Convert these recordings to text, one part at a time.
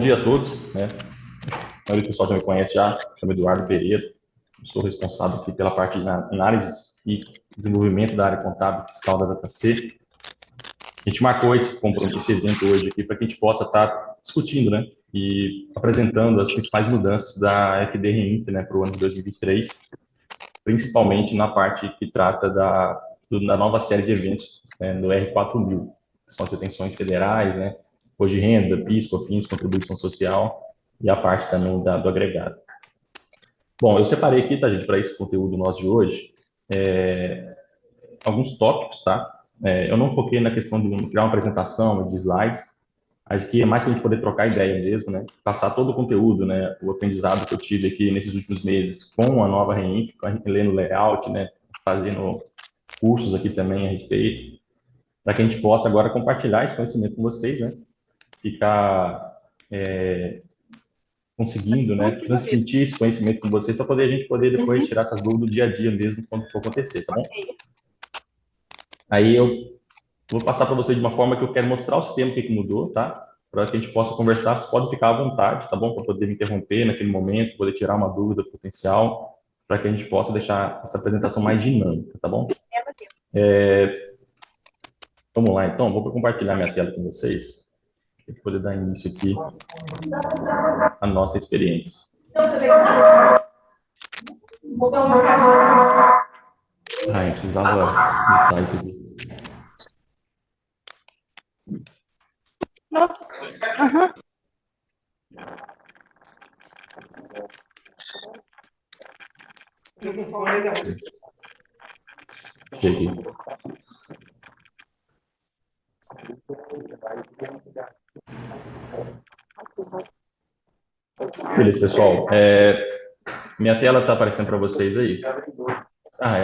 dia a todos, né? A maioria do pessoal já me conhece já, sou Eduardo Pereira, sou responsável aqui pela parte de análise e desenvolvimento da área contábil e fiscal da DataC. A gente marcou esse evento hoje aqui para que a gente possa estar discutindo, né, e apresentando as principais mudanças da FD Reinf, né, para o ano de 2023, principalmente na parte que trata da nova série de eventos, né, do R4000, que são as retenções federais, né, imposto de renda, PIS, COFINS, contribuição social e a parte também do agregado. Bom, eu separei aqui, tá, gente, para esse conteúdo nosso de hoje, alguns tópicos, tá? Eu não foquei na questão de criar uma apresentação, de slides, acho que é mais para a gente poder trocar ideia mesmo, né? Passar todo o conteúdo, né? O aprendizado que eu tive aqui nesses últimos meses com a nova Reinf, lendo layout, né? Fazendo cursos aqui também a respeito, para que a gente possa agora compartilhar esse conhecimento com vocês, né? Ficar conseguindo, né, transmitir esse conhecimento com vocês, para a gente poder depois tirar essas dúvidas do dia a dia mesmo, quando for acontecer, tá bom? Aí eu vou passar para vocês de uma forma que eu quero mostrar o sistema, o que mudou, tá? Para que a gente possa conversar, vocês podem ficar à vontade, tá bom? Para poder me interromper naquele momento, poder tirar uma dúvida potencial, para que a gente possa deixar essa apresentação mais dinâmica, tá bom? Vamos lá, então, vou compartilhar minha tela com vocês, para poder dar início aqui à nossa experiência. Eu precisava botar isso aqui. Uhum. Cheguei. Beleza, pessoal. Minha tela está aparecendo para vocês aí?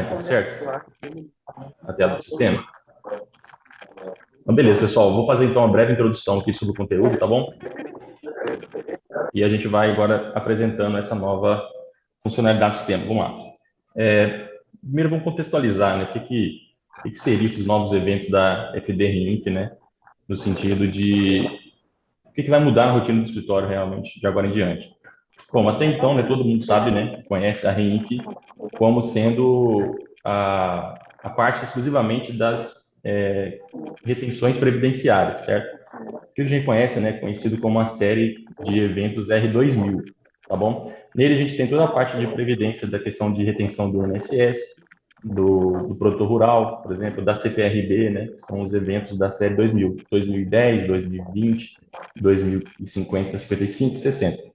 Tudo certo? A tela do sistema? Então, beleza, pessoal. Vou fazer, então, uma breve introdução aqui sobre o conteúdo, tá bom? E a gente vai agora apresentando essa nova funcionalidade do sistema. Vamos lá. Primeiro, vamos contextualizar, né? O que seriam esses novos eventos da FD Reinf, né? No sentido de o que vai mudar na rotina do escritório realmente de agora em diante. Bom, até então, né, todo mundo sabe, né, conhece a Reinf como sendo a parte exclusivamente das retenções previdenciárias, certo? Que a gente conhece, né, conhecido como a série de eventos R2000, tá bom? Nele a gente tem toda a parte de previdência da questão de retenção do INSS, do produtor rural, por exemplo, da CPRB, né, que são os eventos da série 2000, 2010, 2020, 2050, 55, 60.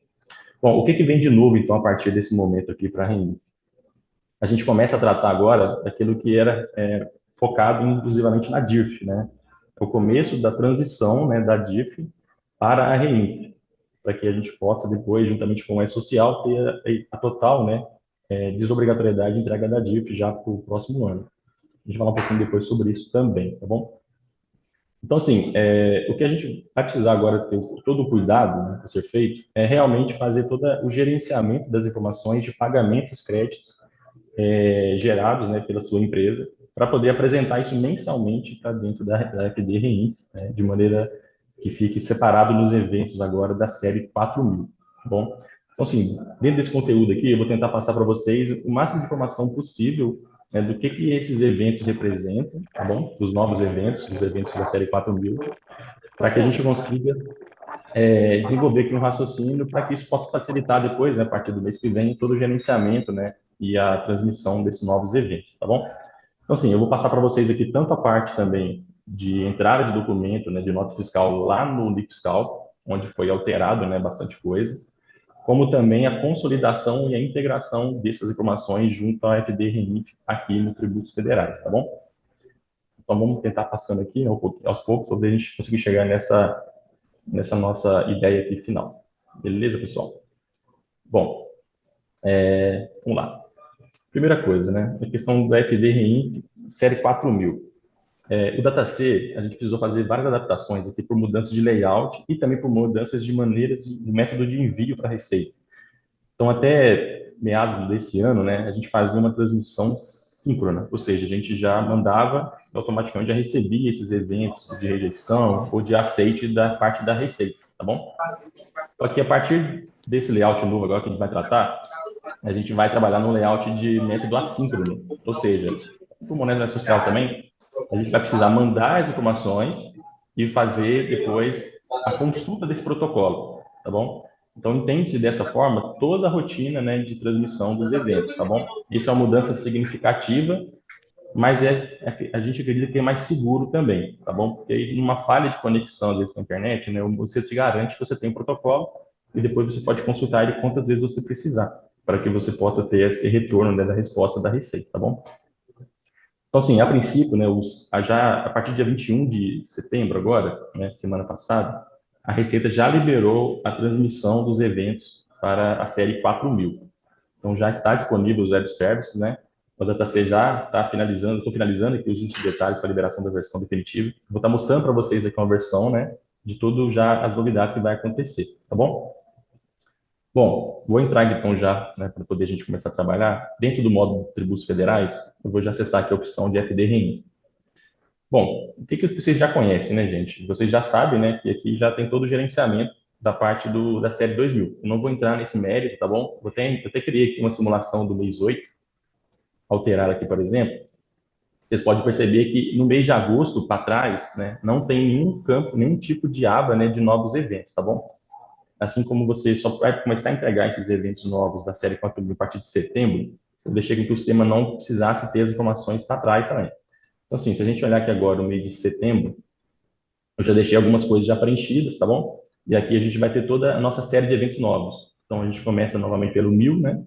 Bom, o que vem de novo, então, a partir desse momento aqui para a Reinf? A gente começa a tratar agora daquilo que era focado exclusivamente na DIRF, né? O começo da transição, né, da DIRF para a Reinf, para que a gente possa depois, juntamente com o E-Social, ter a total, né, desobrigatoriedade de entrega da DIRF já para o próximo ano. A gente vai falar um pouquinho depois sobre isso também, tá bom? Então, assim, o que a gente vai precisar agora ter todo o cuidado, né, a ser feito é realmente fazer todo o gerenciamento das informações de pagamentos, créditos gerados, né, pela sua empresa, para poder apresentar isso mensalmente para dentro da FD Reinf, né, de maneira que fique separado nos eventos agora da série 4000, tá bom? Então, assim, dentro desse conteúdo aqui, eu vou tentar passar para vocês o máximo de informação possível, né, do que esses eventos representam, tá bom? Os novos eventos, os eventos da série 4000, para que a gente consiga desenvolver aqui um raciocínio para que isso possa facilitar depois, né, a partir do mês que vem, todo o gerenciamento, né, e a transmissão desses novos eventos, tá bom? Então, assim, eu vou passar para vocês aqui tanto a parte também de entrada de documento, né, de nota fiscal lá no Lifiscal, onde foi alterado, né, bastante coisa, como também a consolidação e a integração dessas informações junto à FD Reinf aqui nos tributos federais, tá bom? Então, vamos tentar passando aqui, né, aos poucos, para a gente conseguir chegar nessa nossa ideia aqui final. Beleza, pessoal? Bom, vamos lá. Primeira coisa, né? A questão da FD Reinf série 4000. O DataC, a gente precisou fazer várias adaptações aqui por mudanças de layout e também por mudanças de maneiras de método de envio para a Receita. Então, até meados desse ano, né, a gente fazia uma transmissão síncrona, ou seja, a gente já mandava e automaticamente já recebia esses eventos de rejeição ou de aceite da parte da Receita. tá bom? Só que a partir desse layout novo agora que a gente vai tratar, a gente vai trabalhar no layout de método assíncrono, ou seja, para o moneda social também, a gente vai precisar mandar as informações e fazer depois a consulta desse protocolo, tá bom? Então, entende-se dessa forma toda a rotina, né, de transmissão dos eventos, tá bom? Isso é uma mudança significativa, mas a gente acredita que é mais seguro também, tá bom? Porque numa falha de conexão, às vezes, com a internet, né, você te garante que você tem um protocolo e depois você pode consultar ele quantas vezes você precisar, para que você possa ter esse retorno, né, da resposta da Receita, tá bom? Então, assim, a princípio, né, já a partir do dia 21 de setembro agora, né, semana passada, a Receita já liberou a transmissão dos eventos para a série 4000. Então, já está disponível os web services, né? O DataC já está finalizando, estou finalizando aqui os últimos detalhes para a liberação da versão definitiva. Vou estar mostrando para vocês aqui uma versão, né, de tudo já as novidades que vai acontecer, tá bom? Bom, vou entrar então já, né, para poder a gente começar a trabalhar. Dentro do módulo de tributos federais, eu vou já acessar aqui a opção de FD-RENI. Bom, o que vocês já conhecem, né, gente? Vocês já sabem, né, que aqui já tem todo o gerenciamento da parte da série 2000. Eu não vou entrar nesse mérito, tá bom? Eu até criei aqui uma simulação do mês 8, alterar aqui, por exemplo. Vocês podem perceber que no mês de agosto, para trás, né, não tem nenhum campo, nenhum tipo de aba, né, de novos eventos, tá bom? Assim como você só vai começar a entregar esses eventos novos da série 4000 a partir de setembro, eu deixei com que o sistema não precisasse ter as informações para trás também. Então, assim, se a gente olhar aqui agora o mês de setembro, eu já deixei algumas coisas já preenchidas, tá bom? E aqui a gente vai ter toda a nossa série de eventos novos. Então, a gente começa novamente pelo 1000, né?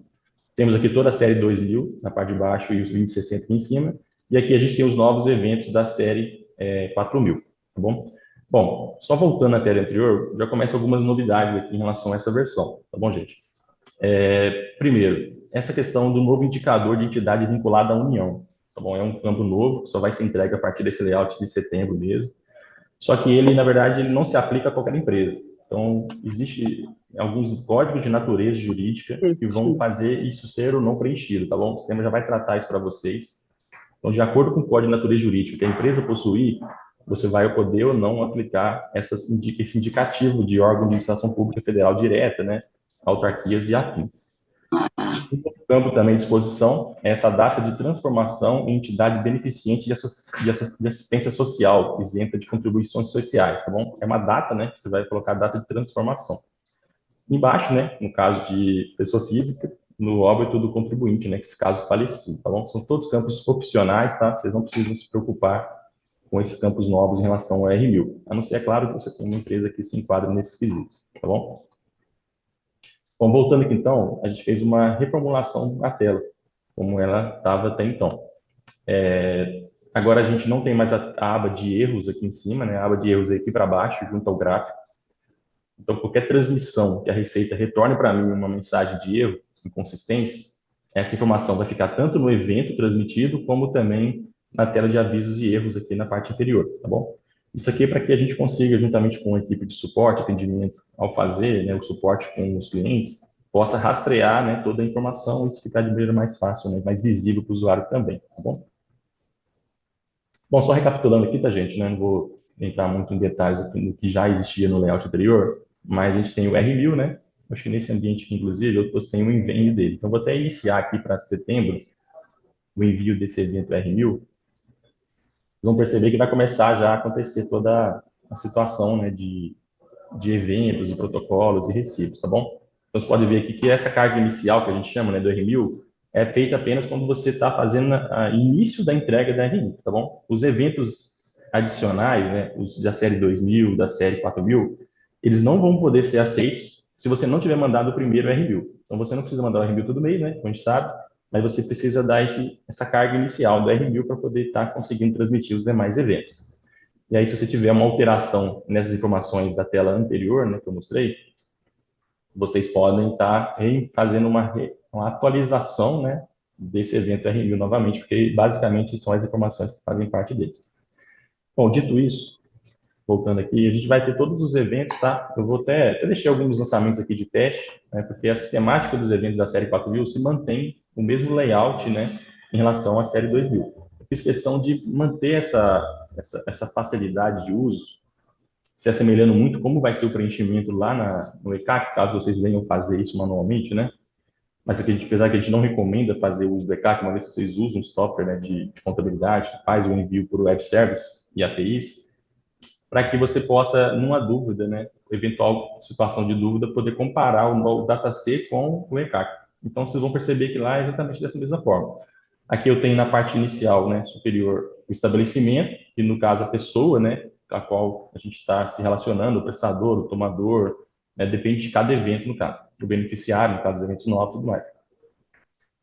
Temos aqui toda a série 2000 na parte de baixo e os 2060 aqui em cima. E aqui a gente tem os novos eventos da série 4000, tá bom? Bom, só voltando à tela anterior, já começa algumas novidades aqui em relação a essa versão, tá bom, gente? Primeiro, essa questão do novo indicador de entidade vinculada à União, tá bom? É um campo novo, que só vai ser entregue a partir desse layout de setembro mesmo. Só que ele, na verdade, ele não se aplica a qualquer empresa. Então, existe alguns códigos de natureza jurídica que vão fazer isso ser ou não preenchido, tá bom? O sistema já vai tratar isso para vocês. Então, de acordo com o código de natureza jurídica que a empresa possuir, você vai poder ou não aplicar esse indicativo de órgão de administração pública federal direta, né? Autarquias e afins. Um campo também de exposição é essa data de transformação em entidade beneficente de assistência social, isenta de contribuições sociais, tá bom? É uma data, né, que você vai colocar a data de transformação. Embaixo, né, no caso de pessoa física, no óbito do contribuinte, né, que esse caso falecido, tá bom? São todos campos opcionais, tá? Vocês não precisam se preocupar com esses campos novos em relação ao R1000, a não ser, é claro, que você tem uma empresa que se enquadra nesses quesitos, tá bom? Bom, voltando aqui então, a gente fez uma reformulação na tela, como ela estava até então. Agora a gente não tem mais a aba de erros aqui em cima, né? A aba de erros aqui para baixo, junto ao gráfico. Então, qualquer transmissão que a Receita retorne para mim uma mensagem de erro, inconsistência, essa informação vai ficar tanto no evento transmitido, como também na tela de avisos e erros aqui na parte inferior, tá bom? Isso aqui é para que a gente consiga, juntamente com a equipe de suporte, atendimento, ao fazer, né, o suporte com os clientes, possa rastrear, né, toda a informação e isso ficar de maneira mais fácil, né, mais visível para o usuário também, tá bom? Bom, só recapitulando aqui, tá, gente, né, não vou entrar muito em detalhes aqui no que já existia no layout anterior, mas a gente tem o R1000, né, acho que nesse ambiente aqui, inclusive, eu estou sem o envio dele. Então, vou até iniciar aqui para setembro o envio desse evento R1000. Vocês vão perceber que vai começar já a acontecer toda a situação, né, de eventos, e protocolos e recibos, tá bom? Então, você pode ver aqui que essa carga inicial, que a gente chama, né, do R1000, é feita apenas quando você está fazendo o início da entrega da R1000, tá bom? Os eventos adicionais, né, os da série 2000, da série 4000, eles não vão poder ser aceitos se você não tiver mandado o primeiro R1000. Então, você não precisa mandar o R1000 todo mês, né, como a gente sabe, mas você precisa dar essa carga inicial do R1000 para poder estar conseguindo transmitir os demais eventos. E aí, se você tiver uma alteração nessas informações da tela anterior, né, que eu mostrei, vocês podem estar fazendo uma atualização, né, desse evento R1000 novamente, porque basicamente são as informações que fazem parte dele. Bom, dito isso, voltando aqui, a gente vai ter todos os eventos, tá? Eu vou até deixar alguns lançamentos aqui de teste, né, porque a sistemática dos eventos da série 4000 se mantém o mesmo layout, né, em relação à série 2000. Eu fiz questão de manter essa facilidade de uso se assemelhando muito como vai ser o preenchimento lá no ECAC, caso vocês venham fazer isso manualmente, né? Mas aqui, apesar que a gente não recomenda fazer o uso do ECAC, uma vez que vocês usam um software, né, de contabilidade que faz o envio por web service e APIs, para que você possa, numa dúvida, né, eventual situação de dúvida, poder comparar o dataset com o ECAC. Então, vocês vão perceber que lá é exatamente dessa mesma forma. Aqui eu tenho na parte inicial, né, superior, o estabelecimento, que no caso a pessoa, né, a qual a gente está se relacionando, o prestador, o tomador, né, depende de cada evento, no caso. O beneficiário, no caso dos eventos novos e tudo mais.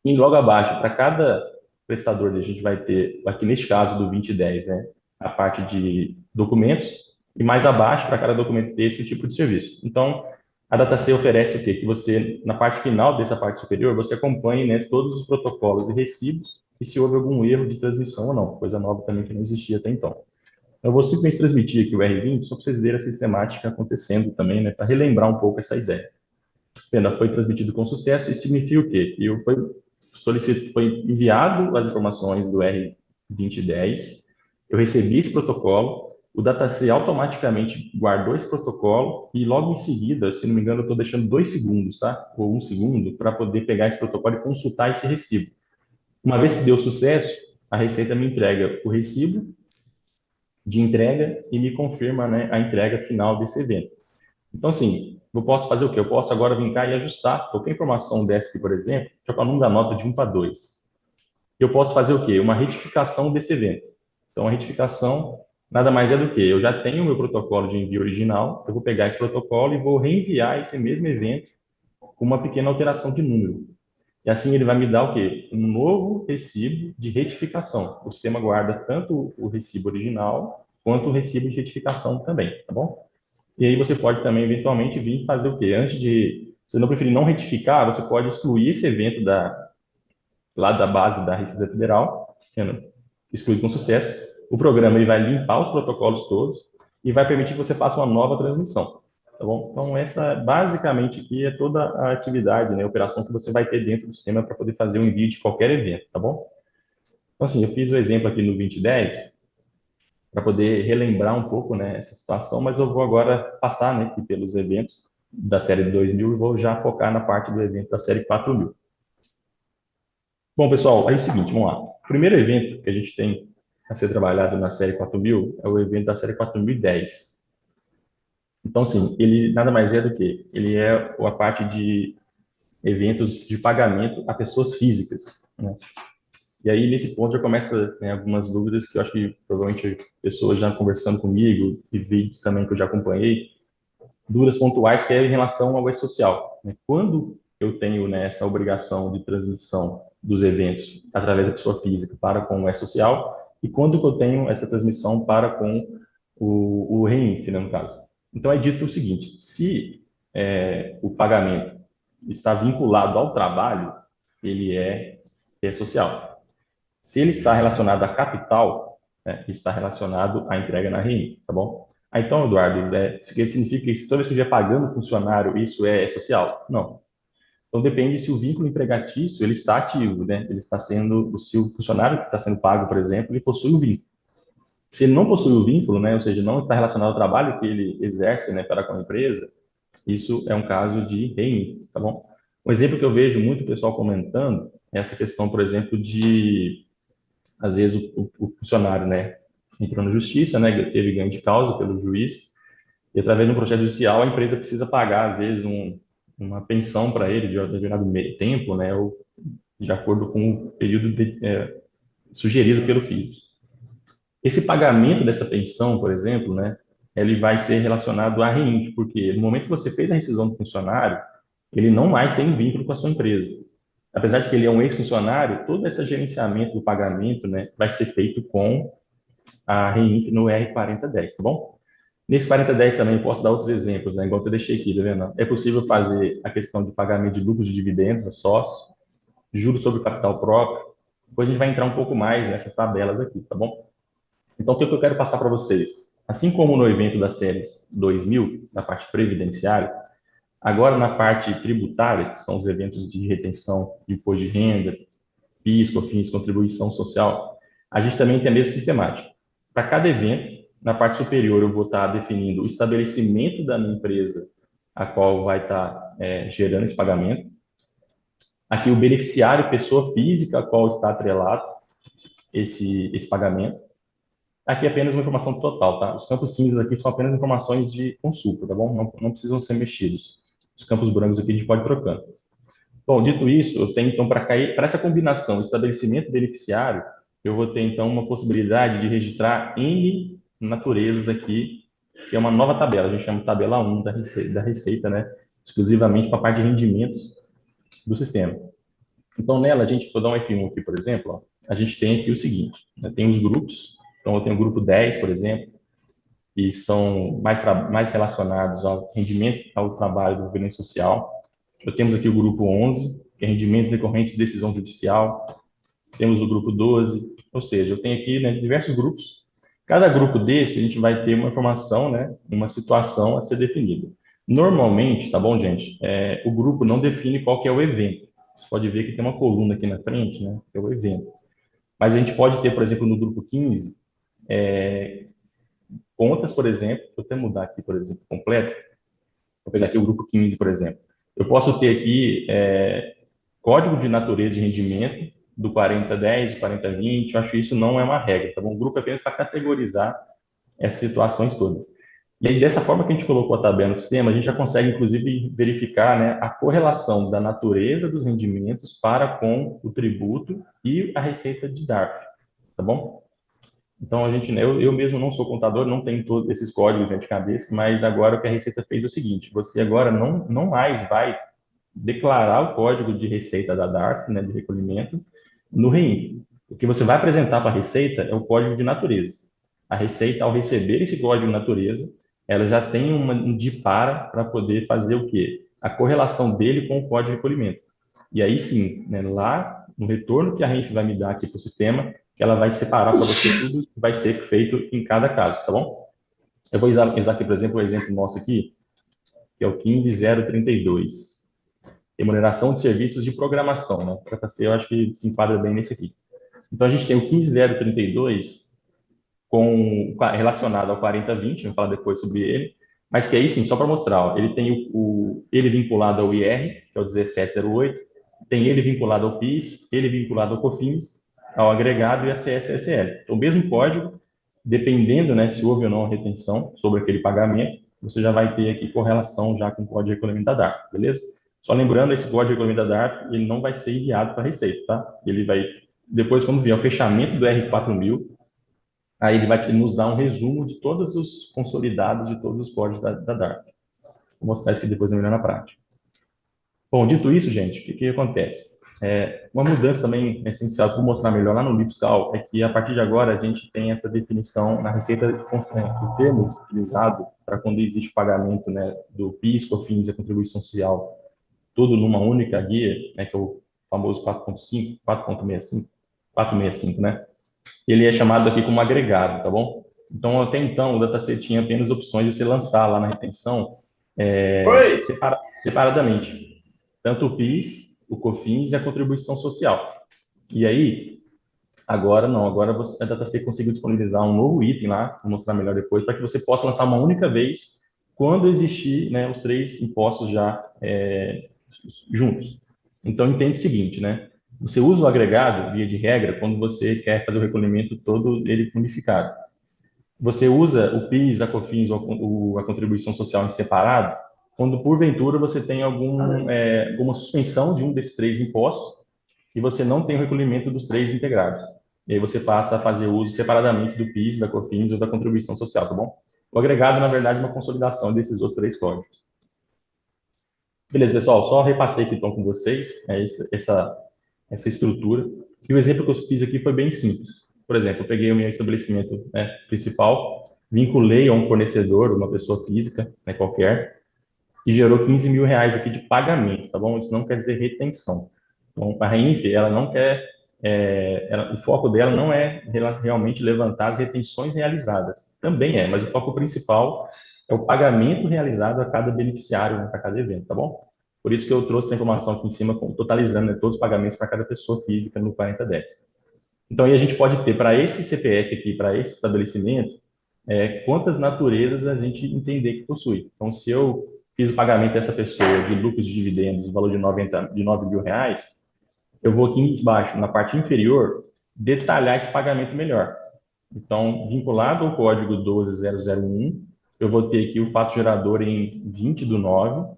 E logo abaixo, para cada prestador, a gente vai ter, aqui neste caso do 2010, né, a parte de documentos, e mais abaixo, para cada documento ter esse tipo de serviço. Então, a DataC oferece o quê? Que você, na parte final dessa parte superior, você acompanhe, né, todos os protocolos e recibos e se houve algum erro de transmissão ou não, coisa nova também que não existia até então. Eu vou simplesmente transmitir aqui o R20, só para vocês verem a sistemática acontecendo também, né, para relembrar um pouco essa ideia. Pena, foi transmitido com sucesso, isso significa o quê? Que foi enviado as informações do R2010, eu recebi esse protocolo, o DataC automaticamente guardou esse protocolo e logo em seguida, se não me engano, eu estou deixando 2 segundos, tá? Ou 1 segundo, para poder pegar esse protocolo e consultar esse recibo. Uma vez que deu sucesso, a Receita me entrega o recibo de entrega e me confirma, né, a entrega final desse evento. Então, assim, eu posso fazer o quê? Eu posso agora vir cá e ajustar qualquer informação dessa aqui, por exemplo, trocar o número da nota de 1 para 2. Eu posso fazer o quê? Uma retificação desse evento. Então, a retificação nada mais é do que eu já tenho o meu protocolo de envio original, eu vou pegar esse protocolo e vou reenviar esse mesmo evento com uma pequena alteração de número. E assim ele vai me dar o quê? Um novo recibo de retificação. O sistema guarda tanto o recibo original quanto o recibo de retificação também, tá bom? E aí você pode também, eventualmente, vir fazer o quê? Antes de, se não preferir não retificar, você pode excluir esse evento lá da base da Receita Federal, excluir com sucesso. O programa ele vai limpar os protocolos todos e vai permitir que você faça uma nova transmissão. Tá bom? Então, essa, basicamente, aqui é toda a atividade, né, a operação que você vai ter dentro do sistema para poder fazer o envio de qualquer evento, tá bom? Então, assim, eu fiz o exemplo aqui no 2010, para poder relembrar um pouco, né, essa situação, mas eu vou agora passar, né, aqui pelos eventos da série 2000 e vou já focar na parte do evento da série 4000. Bom, pessoal, aí é o seguinte, vamos lá. O primeiro evento que a gente tem a ser trabalhado na série 4000 é o evento da série 4010. Então, assim, ele nada mais é do que, ele é a parte de eventos de pagamento a pessoas físicas, né? E aí, nesse ponto, já começa, né, algumas dúvidas que eu acho que provavelmente pessoas já conversando comigo e vídeos também que eu já acompanhei, dúvidas pontuais que é em relação ao e-social, né? Quando eu tenho, né, essa obrigação de transmissão dos eventos através da pessoa física para com o e-social e quando que eu tenho essa transmissão para com o REINF, né, no caso. Então, é dito o seguinte, se o pagamento está vinculado ao trabalho, ele é social. Se ele está relacionado a capital, né, está relacionado à entrega na RI, tá bom? Ah, então, Eduardo, isso significa que toda vez que eu estiver pagando funcionário, isso é social? Não. Então, depende se o vínculo empregatício ele está ativo, né? Ele está sendo, se o funcionário que está sendo pago, por exemplo, ele possui o vínculo. Se ele não possui o vínculo, né, ou seja, não está relacionado ao trabalho que ele exerce, né, para com a empresa, isso é um caso de REIN, tá bom? Um exemplo que eu vejo muito pessoal comentando é essa questão, por exemplo, de às vezes o funcionário, né, entrou na justiça, né, teve ganho de causa pelo juiz, e através de um processo judicial a empresa precisa pagar, às vezes, uma pensão para ele de determinado tempo, né, ou de acordo com o período sugerido pelo FIS. Esse pagamento dessa pensão, por exemplo, né, ele vai ser relacionado à REINF, porque no momento que você fez a rescisão do funcionário, ele não mais tem um vínculo com a sua empresa. Apesar de que ele é um ex-funcionário, todo esse gerenciamento do pagamento, né, vai ser feito com a REINF no R4010, tá bom? Nesse 4010 também eu posso dar outros exemplos, né, igual eu deixei aqui, tá vendo? É possível fazer a questão de pagamento de lucros de dividendos a sócios, juros sobre o capital próprio. Depois a gente vai entrar um pouco mais nessas tabelas aqui, tá bom? Então, o que eu quero passar para vocês? Assim como no evento da série 2000, na parte previdenciária, agora na parte tributária, que são os eventos de retenção de imposto de renda, PIS, COFINS, contribuição social, a gente também tem a mesma sistemática. Para cada evento, Na parte superior, eu vou estar definindo o estabelecimento da minha empresa, a qual vai estar gerando esse pagamento. Aqui, o beneficiário, pessoa física, a qual está atrelado esse pagamento. Aqui é apenas uma informação total, tá? Os campos cinzas aqui são apenas informações de consulta, tá bom? Não precisam ser mexidos. Os campos brancos aqui a gente pode ir trocando. Bom, dito isso, eu tenho então para essa combinação estabelecimento beneficiário, eu vou ter então uma possibilidade de registrar N naturezas aqui, que é uma nova tabela, a gente chama de tabela 1 da receita, né? Exclusivamente para a parte de rendimentos do sistema. Então, nela, a gente, vou dar um F1 aqui, por exemplo, ó, a gente tem aqui o seguinte, né? Tem os grupos, então eu tenho o grupo 10, por exemplo, que são mais relacionados ao rendimento ao trabalho do governo social. Temos aqui o grupo 11, que é rendimentos decorrentes de decisão judicial. Temos o grupo 12, ou seja, eu tenho aqui, né, diversos grupos. Cada grupo desse, a gente vai ter uma informação, né, uma situação a ser definida. Normalmente, tá bom, gente? O grupo não define qual que é o evento. Você pode ver que tem uma coluna aqui na frente, né, que é o evento. Mas a gente pode ter, por exemplo, no grupo 15, contas, por exemplo, vou até mudar aqui, por exemplo, completo. Vou pegar aqui o grupo 15, por exemplo. Eu posso ter aqui código de natureza de rendimento do 4010, do 4020, eu acho que isso não é uma regra, tá bom? O grupo é apenas para categorizar essas situações todas. E aí, dessa forma que a gente colocou a tabela no sistema, a gente já consegue, inclusive, verificar, né, a correlação da natureza dos rendimentos para com o tributo e a receita de DARF, tá bom? Então, eu mesmo não sou contador, não tenho todos esses códigos de cabeça, mas agora o que a Receita fez é o seguinte, você agora não mais vai declarar o código de receita da DARF, né, de recolhimento, no REIN. O que você vai apresentar para a Receita é o código de natureza. A Receita, ao receber esse código de natureza, ela já tem um para poder fazer o quê? A correlação dele com o código de recolhimento. E aí sim, né, lá no retorno que a gente vai me dar aqui para o sistema, que ela vai separar para você tudo que vai ser feito em cada caso, tá bom? Eu vou usar aqui, por exemplo, o exemplo nosso aqui, que é o 15032. Remuneração de serviços de programação, né? Para ser, eu acho que se enquadra bem nesse aqui. Então, a gente tem o 15032 relacionado ao 4020, vamos falar depois sobre ele, mas que aí sim, só para mostrar, ó, ele tem ele vinculado ao IR, que é o 1708, tem ele vinculado ao PIS, ele vinculado ao COFINS, ao agregado e a CSSL. Então, o mesmo código, dependendo, né, se houve ou não a retenção sobre aquele pagamento, você já vai ter aqui correlação já com o código de recolhimento da DARF, beleza? Só lembrando, esse código de recolhimento da DARF, ele não vai ser enviado para a Receita, tá? Ele vai, depois, quando vier o fechamento do R4000, aí ele vai nos dar um resumo de todos os consolidados de todos os códigos da DARF. Vou mostrar isso aqui depois melhor na prática. Bom, dito isso, gente, o que acontece? Uma mudança também essencial para mostrar melhor lá no livro fiscal é que, a partir de agora, a gente tem essa definição na receita, o termo utilizado para quando existe o pagamento, né, do PIS, COFINS e a contribuição social, tudo numa única guia, né, que é o famoso 4.5, 4.65, 465, né? Ele é chamado aqui como agregado, tá bom? Então, até então, o dataset tinha apenas opções de você lançar lá na retenção separadamente. Tanto o PIS, o COFINS e a contribuição social. E aí, agora não, agora a dataset conseguiu disponibilizar um novo item lá, vou mostrar melhor depois, para que você possa lançar uma única vez quando existir, né, os três impostos já juntos. Então, entende o seguinte, né? Você usa o agregado, via de regra, quando você quer fazer o recolhimento todo ele unificado. Você usa o PIS, a COFINS ou a contribuição social em separado, quando, porventura, você tem alguma suspensão de um desses três impostos e você não tem o recolhimento dos três integrados. E aí você passa a fazer uso separadamente do PIS, da COFINS ou da contribuição social, tá bom? O agregado, na verdade, é uma consolidação desses outros três códigos. Beleza, pessoal, só repassei aqui então com vocês essa estrutura. E o exemplo que eu fiz aqui foi bem simples. Por exemplo, eu peguei o meu estabelecimento, né, principal, vinculei a um fornecedor, uma pessoa física, né, qualquer, e gerou 15 mil reais aqui de pagamento, tá bom? Isso não quer dizer retenção. Então, a REINF, ela não quer, o foco dela não é realmente levantar as retenções realizadas. Também mas o foco principal é o pagamento realizado a cada beneficiário, né, para cada evento, tá bom? Por isso que eu trouxe essa informação aqui em cima, totalizando, né, todos os pagamentos para cada pessoa física no 4010. Então, aí a gente pode ter, para esse CPF aqui, para esse estabelecimento, quantas naturezas a gente entender que possui. Então, se eu fiz o pagamento dessa pessoa de lucros de dividendos, no valor de 9 mil reais, eu vou aqui embaixo, na parte inferior, detalhar esse pagamento melhor. Então, vinculado ao código 12001, eu vou ter aqui o fato gerador em 20/9,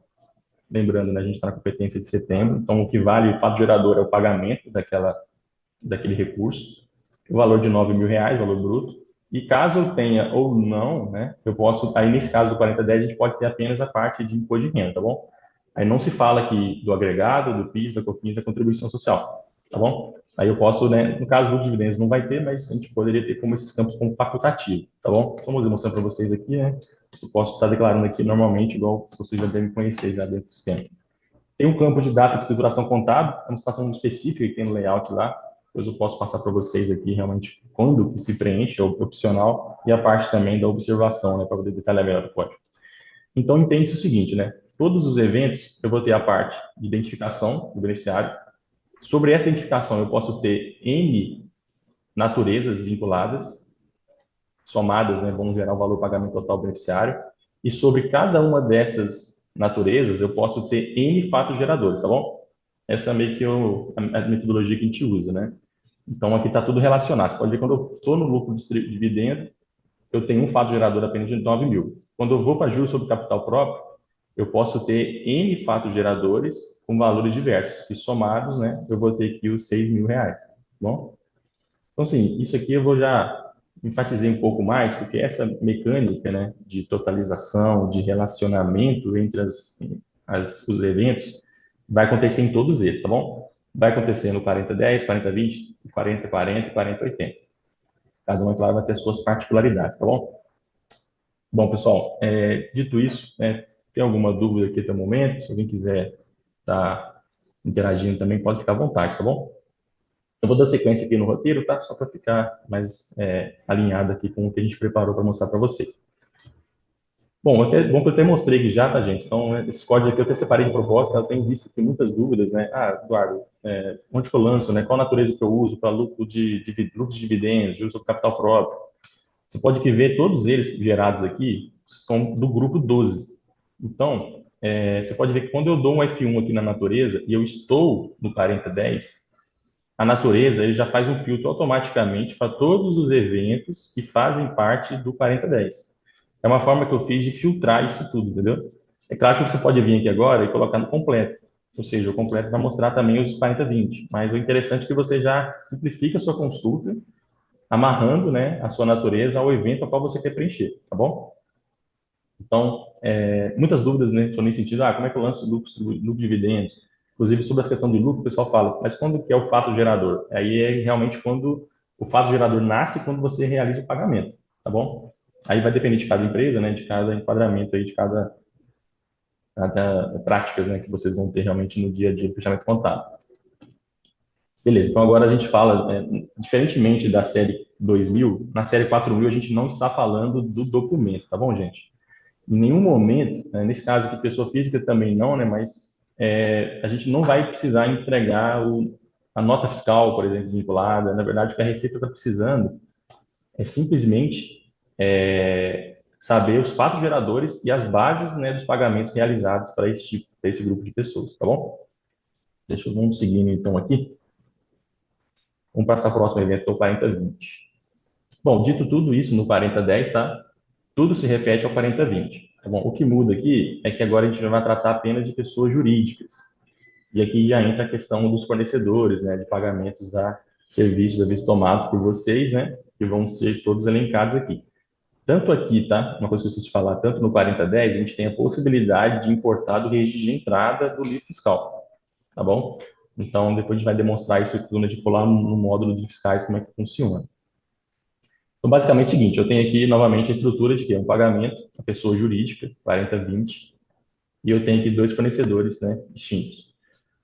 lembrando, né, a gente está na competência de setembro, então o que vale o fato gerador é o pagamento daquele recurso, o valor de 9 mil reais, valor bruto, e caso eu tenha ou não, né, eu posso, aí nesse caso do 4010, a gente pode ter apenas a parte de imposto de renda, tá bom? Aí não se fala aqui do agregado, do PIS, da COFINS, da contribuição social, tá bom? Aí eu posso, né, no caso do dividendos não vai ter, mas a gente poderia ter como esses campos como facultativo, tá bom? Vamos demonstrar para vocês aqui, né? Eu posso estar declarando aqui normalmente, igual vocês já devem conhecer já dentro do sistema. Tem um campo de data de escrituração contábil, é uma situação específica que tem no layout lá, depois eu posso passar para vocês aqui realmente quando que se preenche, é opcional, e a parte também da observação, né, para poder detalhar melhor o código. Então, entende-se o seguinte, né? Todos os eventos, eu vou ter a parte de identificação do beneficiário. Sobre essa identificação, eu posso ter N naturezas vinculadas, somadas, né, vamos gerar o valor pagamento total do beneficiário. E sobre cada uma dessas naturezas, eu posso ter N fatos geradores, tá bom? Essa é meio que a metodologia que a gente usa, né? Então, aqui está tudo relacionado. Você pode ver quando eu estou no lucro de dividendo, eu tenho um fato gerador apenas de 9 mil. Quando eu vou para juros sobre capital próprio, eu posso ter N fatos geradores com valores diversos, que somados, né, eu vou ter aqui os 6 mil reais. Tá bom? Então, assim, isso aqui eu vou já enfatizei um pouco mais, porque essa mecânica, né, de totalização, de relacionamento entre os eventos, vai acontecer em todos eles, tá bom? Vai acontecer no 4010, 4020, 4040 e 4080. Cada um, é claro, vai ter as suas particularidades, tá bom? Bom, pessoal, dito isso, né, tem alguma dúvida aqui até o momento? Se alguém quiser estar interagindo também, pode ficar à vontade, tá bom? Eu vou dar sequência aqui no roteiro, tá? Só para ficar mais alinhado aqui com o que a gente preparou para mostrar para vocês. Bom, bom que eu até mostrei aqui já, tá, gente? Então, esse código aqui eu até separei de propósito, eu tenho visto aqui muitas dúvidas, né? Ah, Eduardo, onde que eu lanço, né? Qual a natureza que eu uso para lucro de dividendos, juros sobre capital próprio? Você pode aqui ver todos eles gerados aqui são do grupo 12. Então, você pode ver que quando eu dou um F1 aqui na natureza e eu estou no 4010, a natureza ele já faz um filtro automaticamente para todos os eventos que fazem parte do 4010. É uma forma que eu fiz de filtrar isso tudo, entendeu? É claro que você pode vir aqui agora e colocar no completo, ou seja, o completo vai mostrar também os 4020, mas o interessante é que você já simplifica a sua consulta, amarrando, né, a sua natureza ao evento a qual você quer preencher, tá bom? Então, muitas dúvidas, né, nesse sentido, como é que eu lanço lucro de dividendos? Inclusive, sobre a questão de lucro, o pessoal fala, mas quando que é o fato gerador? Aí é realmente quando o fato gerador nasce quando você realiza o pagamento, tá bom? Aí vai depender de cada empresa, né, de cada enquadramento aí, de cada práticas, né, que vocês vão ter realmente no dia a dia do fechamento contábil. Beleza, então agora a gente fala, diferentemente da série 2000, na série 4000 a gente não está falando do documento, tá bom, gente? Em nenhum momento, né, nesse caso aqui, pessoa física também não, né, mas a gente não vai precisar entregar a nota fiscal, por exemplo, vinculada. Na verdade, o que a Receita está precisando é simplesmente saber os fatos geradores e as bases, né, dos pagamentos realizados para esse grupo de pessoas, tá bom? Vamos seguindo então aqui. Vamos passar para o próximo evento, que é o 4020. Bom, dito tudo isso, no 4010, tá? Tudo se repete ao 4020. Tá bom? O que muda aqui é que agora a gente vai tratar apenas de pessoas jurídicas. E aqui já entra a questão dos fornecedores, né, de pagamentos a serviços, a vez tomados por vocês, né, que vão ser todos elencados aqui. Tanto aqui, tá? Uma coisa que eu preciso te falar, tanto no 4010, a gente tem a possibilidade de importar do registro de entrada do livro fiscal, tá bom? Então, depois a gente vai demonstrar isso quando a gente for lá no módulo de fiscais, como é que funciona. Então, basicamente é o seguinte, eu tenho aqui novamente a estrutura de que é um pagamento, a pessoa jurídica, 4020, e eu tenho aqui dois fornecedores, né, distintos.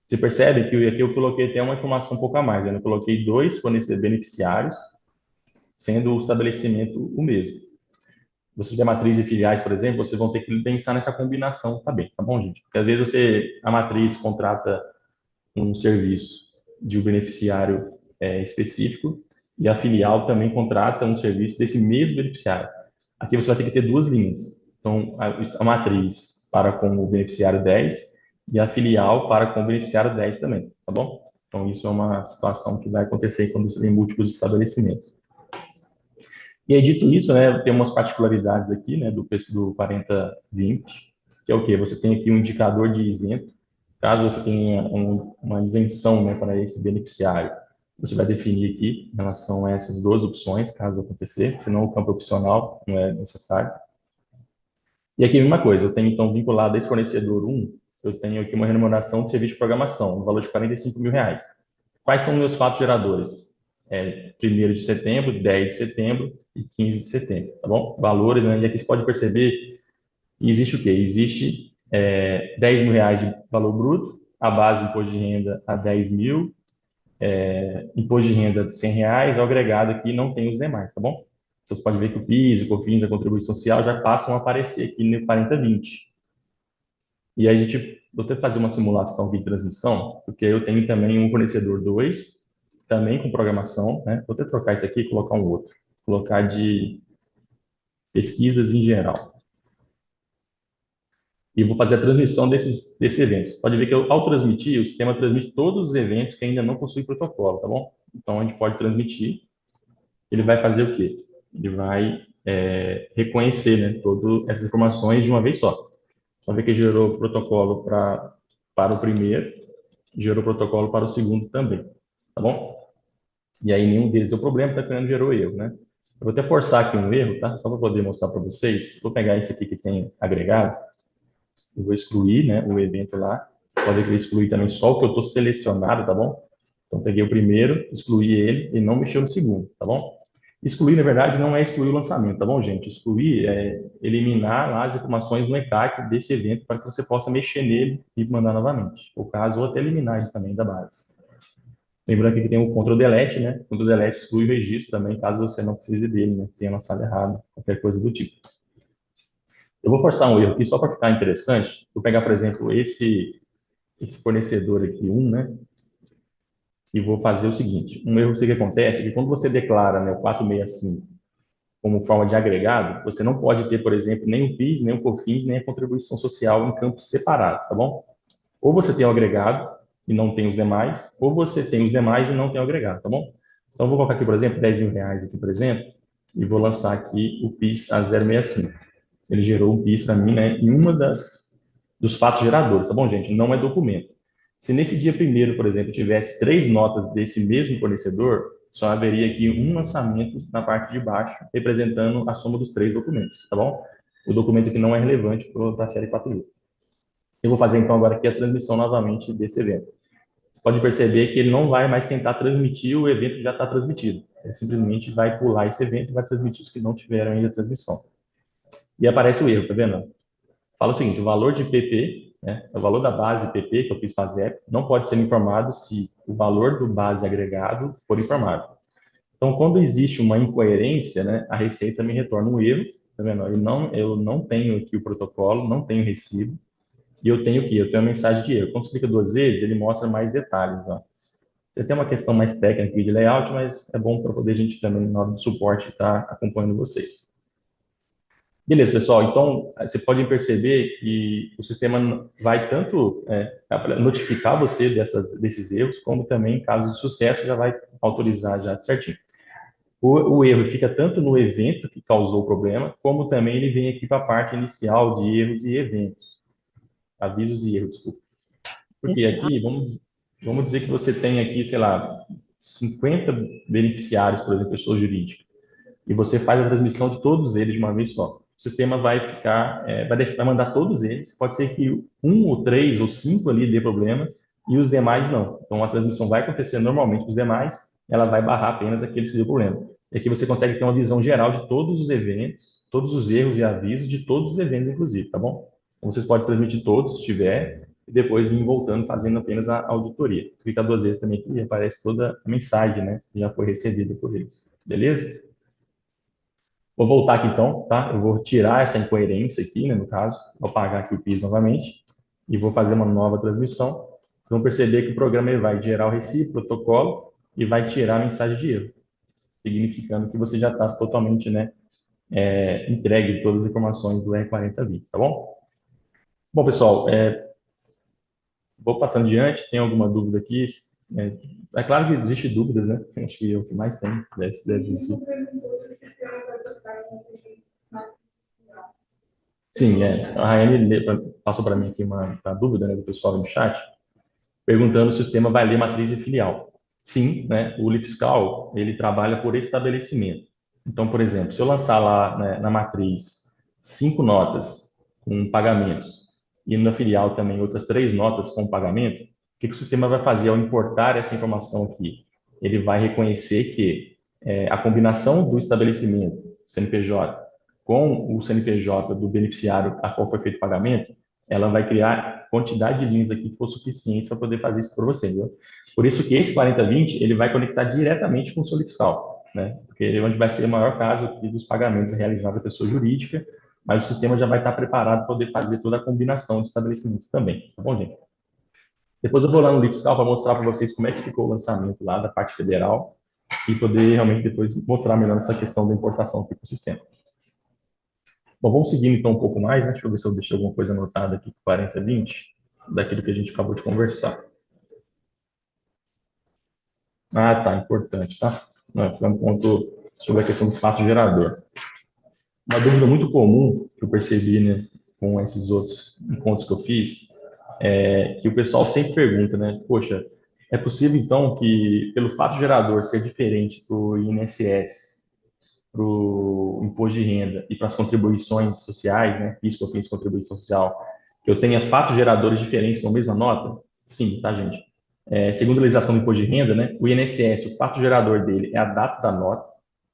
Você percebe que aqui eu coloquei até uma informação um pouco a mais, né? Eu coloquei dois fornecedores beneficiários, sendo o estabelecimento o mesmo. Você tiver matriz e filiais, por exemplo, vocês vão ter que pensar nessa combinação também, tá bom, gente? Porque às vezes a matriz contrata um serviço de um beneficiário específico e a filial também contrata um serviço desse mesmo beneficiário. Aqui você vai ter que ter duas linhas. Então, a matriz para com o beneficiário 10 e a filial para com o beneficiário 10 também, tá bom? Então, isso é uma situação que vai acontecer quando você tem múltiplos estabelecimentos. E aí, dito isso, né, tem umas particularidades aqui, né, do preço do 4020, que é o quê? Você tem aqui um indicador de isento. Caso você tenha uma isenção, né, para esse beneficiário, você vai definir aqui em relação a essas duas opções, caso acontecer, senão o campo opcional não é necessário. E aqui a mesma coisa, eu tenho então vinculado a esse fornecedor 1, eu tenho aqui uma remuneração de serviço de programação, no valor de R$ 45.000. Quais são meus fatos geradores? 1º de setembro, 10 de setembro e 15 de setembro, tá bom? Valores, né? E aqui você pode perceber que existe o quê? Existe R$ 10.000 de valor bruto, a base de imposto de renda a 10 mil, imposto de renda de R$ 100, o agregado aqui não tem os demais, tá bom? Então, você pode ver que o PIS, o COFINS, a contribuição social já passam a aparecer aqui no 4020. E aí, vou até fazer uma simulação aqui de transmissão, porque eu tenho também um fornecedor 2, também com programação, né? Vou até trocar isso aqui e colocar um outro. Colocar de pesquisas em geral. E vou fazer a transmissão desses eventos. Pode ver que ao transmitir, o sistema transmite todos os eventos que ainda não possuem protocolo, tá bom? Então, a gente pode transmitir. Ele vai fazer o quê? Ele vai reconhecer, né, todas essas informações de uma vez só. Pode ver que gerou protocolo para o primeiro, gerou protocolo para o segundo também, tá bom? E aí nenhum deles deu problema, tá criando, gerou erro, né? Eu vou até forçar aqui um erro, tá? Só para poder mostrar para vocês. Vou pegar esse aqui que tem agregado, eu vou excluir, né, o evento lá. Pode ver que ele exclui também só o que eu estou selecionado, tá bom? Então, peguei o primeiro, excluí ele e não mexeu no segundo, tá bom? Excluir, na verdade, não é excluir o lançamento, tá bom, gente? Excluir é eliminar lá as informações no ECAC desse evento para que você possa mexer nele e mandar novamente. Ou caso, ou até eliminar ele também da base. Lembrando que aqui tem o Ctrl Delete, né? O Ctrl Delete exclui o registro também, caso você não precise dele, né? Tenha lançado errado, qualquer coisa do tipo. Eu vou forçar um erro aqui só para ficar interessante. Vou pegar, por exemplo, esse fornecedor aqui, né? E vou fazer o seguinte. Um erro que acontece é que quando você declara, né, o 465 como forma de agregado, você não pode ter, por exemplo, nem o PIS, nem o COFINS, nem a contribuição social em campos separados, tá bom? Ou você tem o agregado e não tem os demais, ou você tem os demais e não tem o agregado, tá bom? Então, eu vou colocar aqui, por exemplo, R$ 10.000 aqui, por exemplo, e vou lançar aqui o PIS a 065. Ele gerou um PIS para mim, né, em uma dos fatos geradores, tá bom, gente? Não é documento. Se nesse dia primeiro, por exemplo, tivesse 3 notas desse mesmo fornecedor, só haveria aqui um lançamento na parte de baixo, representando a soma dos 3 documentos, tá bom? O documento aqui não é relevante para a série 4.000. Eu vou fazer então agora aqui a transmissão novamente desse evento. Você pode perceber que ele não vai mais tentar transmitir o evento que já está transmitido. Ele simplesmente vai pular esse evento e vai transmitir os que não tiveram ainda transmissão. E aparece o erro, tá vendo? Fala o seguinte, o valor de PP, né, o valor da base PP, que eu fiz fazer, não pode ser informado se o valor do base agregado for informado. Então, quando existe uma incoerência, né, a Receita me retorna um erro, tá vendo? Eu não tenho aqui o protocolo, não tenho recibo, e eu tenho o quê? Eu tenho a mensagem de erro. Quando você clica 2 vezes, ele mostra mais detalhes, ó. Tem uma questão mais técnica aqui de layout, mas é bom para poder a gente também, na hora do suporte, estar acompanhando vocês. Beleza, pessoal. Então, você pode perceber que o sistema vai tanto notificar você desses erros, como também, em caso de sucesso, já vai autorizar já certinho. O erro fica tanto no evento que causou o problema, como também ele vem aqui para a parte inicial de erros e eventos. Avisos e erros, desculpa. Porque aqui, vamos dizer que você tem aqui, sei lá, 50 beneficiários, por exemplo, pessoas jurídicas, e você faz a transmissão de todos eles de uma vez só. O sistema vai ficar, vai mandar todos eles, pode ser que 1 ou 3 ou 5 ali dê problema, e os demais não. Então, a transmissão vai acontecer normalmente com os demais, ela vai barrar apenas aqueles que deu problema. E aqui você consegue ter uma visão geral de todos os eventos, todos os erros e avisos de todos os eventos, inclusive, tá bom? Então, vocês podem transmitir todos, se tiver, e depois vir voltando, fazendo apenas a auditoria. Se clicar 2 vezes também aqui, aparece toda a mensagem, né, que já foi recebida por eles. Beleza? Vou voltar aqui então, tá? Eu vou tirar essa incoerência aqui, né, no caso, vou apagar aqui o PIS novamente, e vou fazer uma nova transmissão. Vocês vão perceber que o programa ele vai gerar o recibo, protocolo, e vai tirar a mensagem de erro, significando que você já está totalmente, né, entregue todas as informações do R4020, tá bom? Bom, pessoal, vou passando adiante. Tem alguma dúvida aqui? Claro que existe dúvidas, né? Acho que é o que mais tem, deve existir. Sim, a Raiane passou para mim aqui uma dúvida, né, do pessoal no chat, perguntando se o sistema vai ler matriz e filial. Sim, né, o Lifscal, ele trabalha por estabelecimento. Então, por exemplo, se eu lançar lá, né, na matriz 5 notas com pagamentos e na filial também outras 3 notas com pagamento, o que o sistema vai fazer ao importar essa informação aqui? Ele vai reconhecer que a combinação do estabelecimento, CNPJ, com o CNPJ do beneficiário a qual foi feito o pagamento, ela vai criar quantidade de linhas aqui que for suficiente para poder fazer isso por você, entendeu? Por isso que esse 4020, ele vai conectar diretamente com o seu fiscal, né? Porque é onde vai ser o maior caso aqui dos pagamentos realizados da pessoa jurídica, mas o sistema já vai estar preparado para poder fazer toda a combinação de estabelecimentos também, tá bom, gente? Depois eu vou lá no fiscal para mostrar para vocês como é que ficou o lançamento lá da parte federal e poder realmente depois mostrar melhor essa questão da importação aqui para o sistema. Bom, vamos seguindo então um pouco mais, né? Deixa eu ver se eu deixei alguma coisa anotada aqui com 4020, daquilo que a gente acabou de conversar. Ah, tá, importante, tá? Foi um ponto sobre a questão do fato gerador. Uma dúvida muito comum que eu percebi, né, com esses outros encontros que eu fiz, é que o pessoal sempre pergunta, né, poxa, é possível então que, pelo fato gerador ser diferente para o INSS, para o imposto de renda e para as contribuições sociais, né, PIS, COFINS, contribuição social, que eu tenha fatos geradores diferentes com a mesma nota? Sim, tá, gente? Segundo a legislação do imposto de renda, né, o INSS, o fato gerador dele é a data da nota,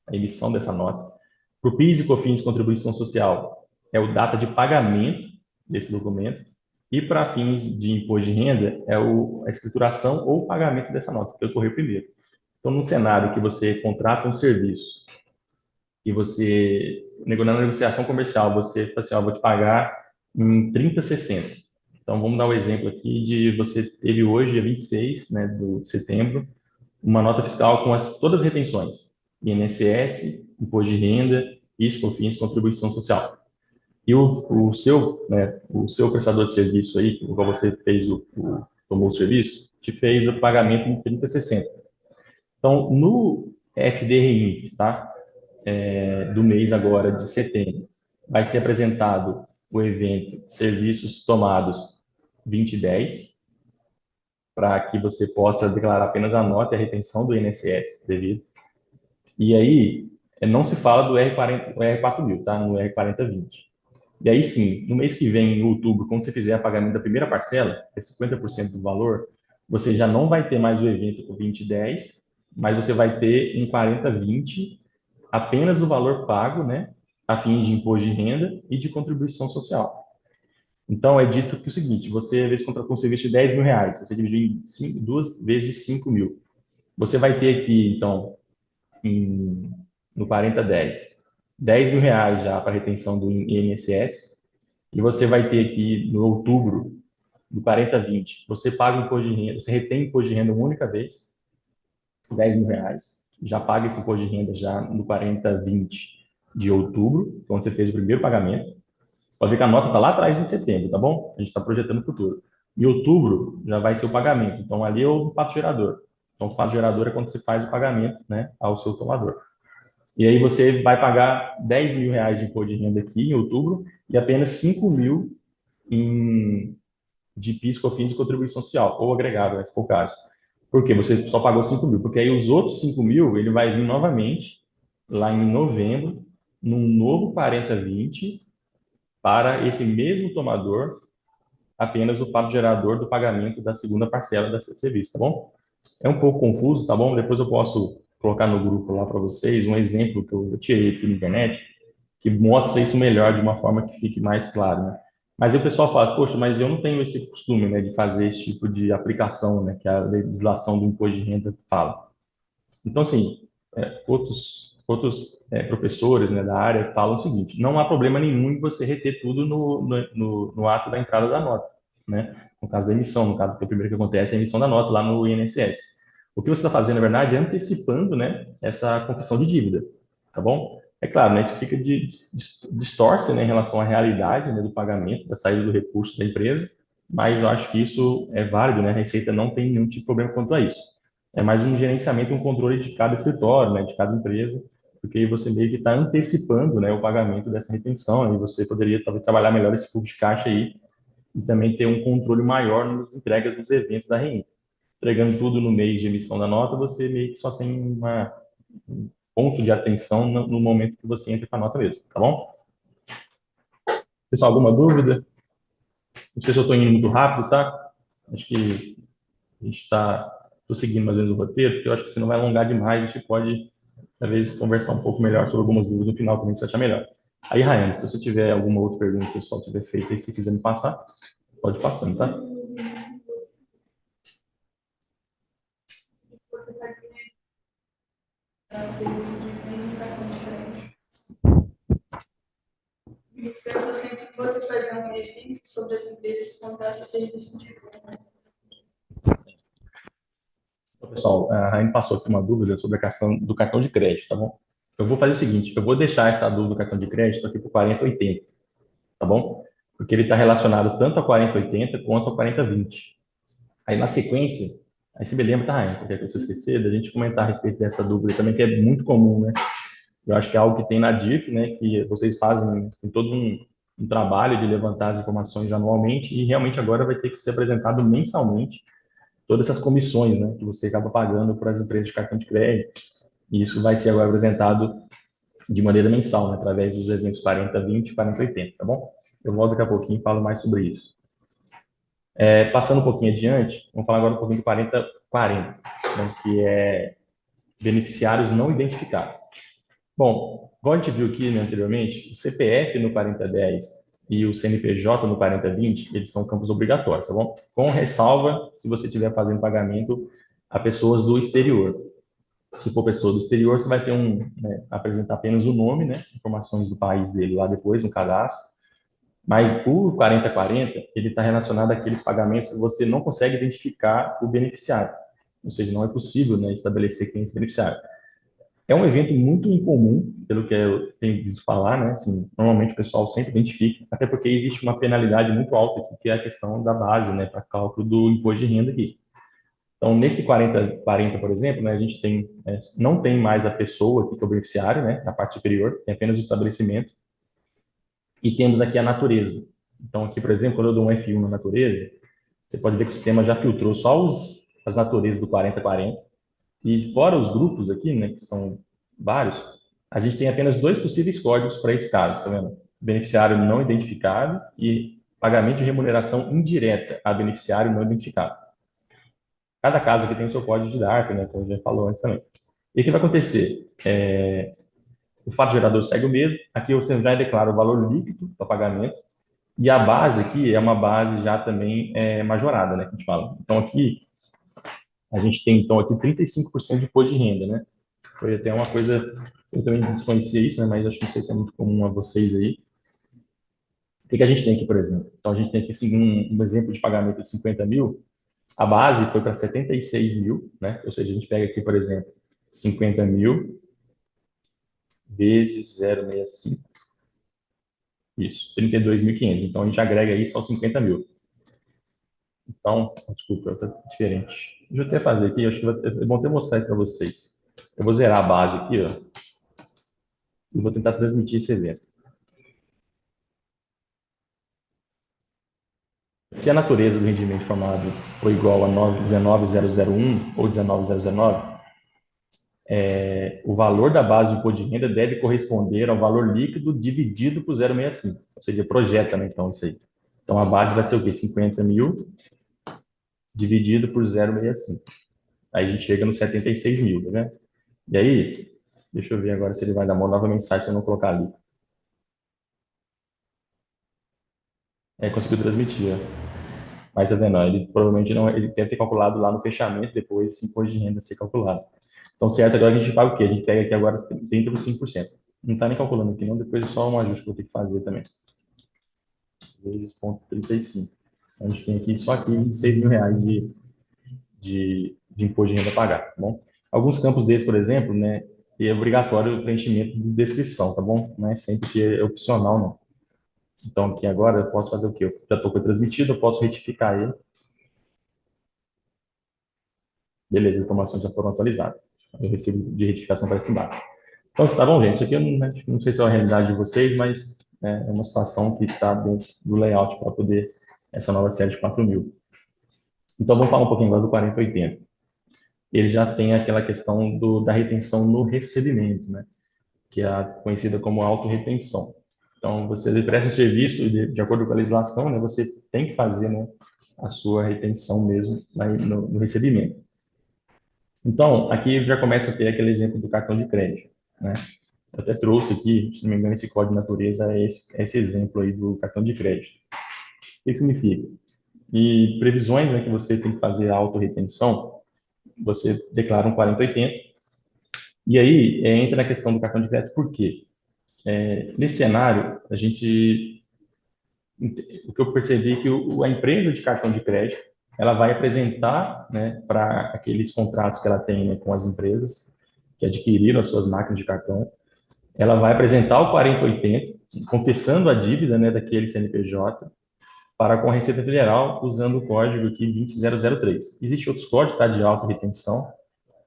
a emissão dessa nota. Para o PIS e COFINS, contribuição social, é o data de pagamento desse documento. E para fins de imposto de renda, é a escrituração ou pagamento dessa nota, que ocorreu primeiro. Então, num cenário que você contrata um serviço e você, na negociação comercial, você fala assim, ó, vou te pagar em 30/60. Então, vamos dar o exemplo aqui de você teve hoje, dia 26, né, de setembro, uma nota fiscal com todas as retenções, INSS, imposto de renda, PIS, COFINS, contribuição social. E o seu prestador de serviço aí, o qual você fez tomou o serviço, te fez o pagamento em 30/60. Então, no FDRI, tá? Do mês agora de setembro, vai ser apresentado o evento Serviços Tomados 2010, para que você possa declarar apenas a nota e a retenção do INSS devido. E aí, não se fala do R40, R4000, tá? No R4020. E aí sim, no mês que vem, em outubro, quando você fizer o pagamento da primeira parcela, que é 50% do valor, você já não vai ter mais o evento com 2010, mas você vai ter um 4020 apenas do valor pago, né, a fim de imposto de renda e de contribuição social. Então, é dito que é o seguinte, você, às vezes, contratou um serviço de 10 mil reais, você dividiu em 2 vezes 5 mil. Você vai ter aqui, então, no 4010, 10 mil reais já para retenção do INSS, e você vai ter aqui no outubro do 4020, você paga o imposto de renda, você retém o imposto de renda uma única vez, 10 mil reais, já paga esse imposto de renda já no 4020 de outubro, quando você fez o primeiro pagamento. Pode ver que a nota está lá atrás em setembro, tá bom? A gente está projetando o futuro. Em outubro já vai ser o pagamento, então ali é o fato gerador. Então, o fato gerador é quando você faz o pagamento, né, ao seu tomador. E aí você vai pagar 10 mil reais de imposto de renda aqui em outubro e apenas 5 mil de PIS, COFINS e contribuição social, ou agregado, né, se for o caso. Por quê? Você só pagou 5 mil, porque aí os outros 5 mil, ele vai vir novamente, lá em novembro, num novo 4020, para esse mesmo tomador, apenas o fato gerador do pagamento da segunda parcela desse serviço, tá bom? É um pouco confuso, tá bom? Depois eu posso colocar no grupo lá para vocês um exemplo que eu tirei aqui na internet, que mostra isso melhor de uma forma que fique mais claro, né? Mas aí o pessoal fala, poxa, mas eu não tenho esse costume, né, de fazer esse tipo de aplicação, né, que a legislação do imposto de renda fala. Então, assim, outros professores, né, da área falam o seguinte: não há problema nenhum em você reter tudo no ato da entrada da nota, né? No caso da emissão, no caso que o primeiro que acontece é a emissão da nota lá no INSS. O que você está fazendo, na verdade, é antecipando, né, essa confissão de dívida, tá bom? É claro, né, isso fica distorce, né, em relação à realidade, né, do pagamento, da saída do recurso da empresa, mas eu acho que isso é válido, né, a Receita não tem nenhum tipo de problema quanto a isso. É mais um gerenciamento e um controle de cada escritório, né, de cada empresa, porque aí você meio que está antecipando, né, o pagamento dessa retenção, e você poderia talvez trabalhar melhor esse fluxo de caixa aí, e também ter um controle maior nas entregas dos eventos da REIN. Entregando tudo no mês de emissão da nota, você meio que só tem um ponto de atenção no momento que você entra com a nota mesmo, tá bom? Pessoal, alguma dúvida? Não sei se eu estou indo muito rápido, tá? Acho que a gente está seguindo mais ou menos o roteiro, porque eu acho que se não vai alongar demais, a gente pode, talvez, conversar um pouco melhor sobre algumas dúvidas no final também, se achar melhor. Aí, Rayane, se você tiver alguma outra pergunta que o pessoal tiver feito aí, se quiser me passar, pode ir passando, tá? Você fazer um briefing sobre as empresas que contratam serviço de Então, pessoal, a Raine passou aqui uma dúvida sobre a questão do cartão de crédito, tá bom? Eu vou fazer o seguinte, eu vou deixar essa dúvida do cartão de crédito aqui para o 4080, tá bom? Porque ele está relacionado tanto a 4080 quanto a 4020. Aí, na sequência, aí se me lembra, tá, Raine, porque se eu esquecer, da gente comentar a respeito dessa dúvida também, que é muito comum, né? Eu acho que é algo que tem na DIF, né, que vocês fazem tem todo um trabalho de levantar as informações anualmente e realmente agora vai ter que ser apresentado mensalmente todas essas comissões, né, que você acaba pagando para as empresas de cartão de crédito. E isso vai ser agora apresentado de maneira mensal, né, através dos eventos 4020 e 4080, tá bom? Eu volto daqui a pouquinho e falo mais sobre isso. Passando um pouquinho adiante, vamos falar agora um pouquinho do 4040, né, que é beneficiários não identificados. Bom, igual a gente viu aqui, né, anteriormente, o CPF no 4010 e o CNPJ no 4020, eles são campos obrigatórios, tá bom? Com ressalva se você estiver fazendo pagamento a pessoas do exterior. Se for pessoa do exterior, você vai ter apresentar apenas o nome, né, informações do país dele lá depois no cadastro. Mas o 4040, ele está relacionado àqueles pagamentos que você não consegue identificar o beneficiário. Ou seja, não é possível, né, estabelecer quem é esse beneficiário. É um evento muito incomum, pelo que eu tenho visto falar, né? Assim, normalmente o pessoal sempre identifica, até porque existe uma penalidade muito alta aqui, que é a questão da base, né, para cálculo do imposto de renda aqui. Então, nesse 4040, por exemplo, né, a gente tem, não tem mais a pessoa aqui que é o beneficiário, né, na parte superior, tem apenas o estabelecimento, e temos aqui a natureza. Então, aqui, por exemplo, quando eu dou um F1 na natureza, você pode ver que o sistema já filtrou só as naturezas do 4040, e fora os grupos aqui, né, que são vários, a gente tem apenas dois possíveis códigos para esse caso, tá vendo? Beneficiário não identificado e pagamento de remuneração indireta a beneficiário não identificado. Cada caso aqui tem o seu código de DARF, né, como a gente falou antes também. E o que vai acontecer? O fato gerador segue o mesmo, aqui você já declara o valor líquido para pagamento, e a base aqui é uma base já também majorada, né, que a gente fala. Então aqui, a gente tem então aqui 35% de imposto de renda, né? Foi até uma coisa, eu também desconhecia isso, né, mas acho que não sei se é muito comum a vocês aí. O que que a gente tem aqui, por exemplo? Então, a gente tem aqui seguindo um exemplo de pagamento de 50 mil, a base foi para 76 mil, né? Ou seja, a gente pega aqui, por exemplo, 50 mil vezes 0,65, isso, 32.500. Então, a gente agrega isso aos 50 mil. Então, desculpa, está diferente. Deixa eu até fazer aqui, acho que é bom até mostrar isso para vocês. Eu vou zerar a base aqui, ó, e vou tentar transmitir esse evento. Se a natureza do rendimento formado for igual a 19.001 ou 19.009, o valor da base de imposto de renda deve corresponder ao valor líquido dividido por 0,65. Ou seja, projeta, né, então, isso aí. Então, a base vai ser o quê? 50 mil dividido por 0,65. Aí a gente chega nos 76 mil, tá vendo? E aí, deixa eu ver agora se ele vai dar uma nova mensagem se eu não colocar ali. Conseguiu transmitir, ó. Mas tá vendo, ó, ele provavelmente não, ele deve ter calculado lá no fechamento, depois esse imposto de renda ser calculado. Então, certo, agora a gente paga o quê? A gente pega aqui agora 35%. Não está nem calculando aqui, não, depois é só um ajuste que eu vou ter que fazer também. Vezes 0,35. A gente tem aqui só aqui R$ 26.000 de imposto de renda a pagar, tá bom? Alguns campos desses, por exemplo, né, e é obrigatório o preenchimento de descrição, tá bom? Não é sempre que é opcional, não. Então, aqui agora, eu posso fazer o quê? Eu já estou com ele transmitido, eu posso retificar ele. Beleza, as informações já foram atualizadas. O recibo de retificação está aqui embaixo. Então, tá bom, gente. Isso aqui eu não sei se é a realidade de vocês, mas é uma situação que está dentro do layout para poder essa nova série de 4.000. Então, vamos falar um pouquinho agora do 4080. Ele já tem aquela questão da retenção no recebimento, né? Que é conhecida como autorretenção. Então, você presta um serviço de acordo com a legislação, né? Você tem que fazer, né, a sua retenção mesmo no recebimento. Então, aqui já começa a ter aquele exemplo do cartão de crédito, né? Eu até trouxe aqui, se não me engano, esse código de natureza é esse exemplo aí do cartão de crédito. O que significa? E previsões, né, que você tem que fazer a autorretenção, você declara um 4080, e aí entra na questão do cartão de crédito, por quê? Nesse cenário, o que eu percebi é que a empresa de cartão de crédito, ela vai apresentar, né, para aqueles contratos que ela tem, né, com as empresas que adquiriram as suas máquinas de cartão, ela vai apresentar o 4080, confessando a dívida, né, daquele CNPJ, para com a Receita Federal, usando o código aqui 20003. Existem outros códigos, tá, de auto-retenção,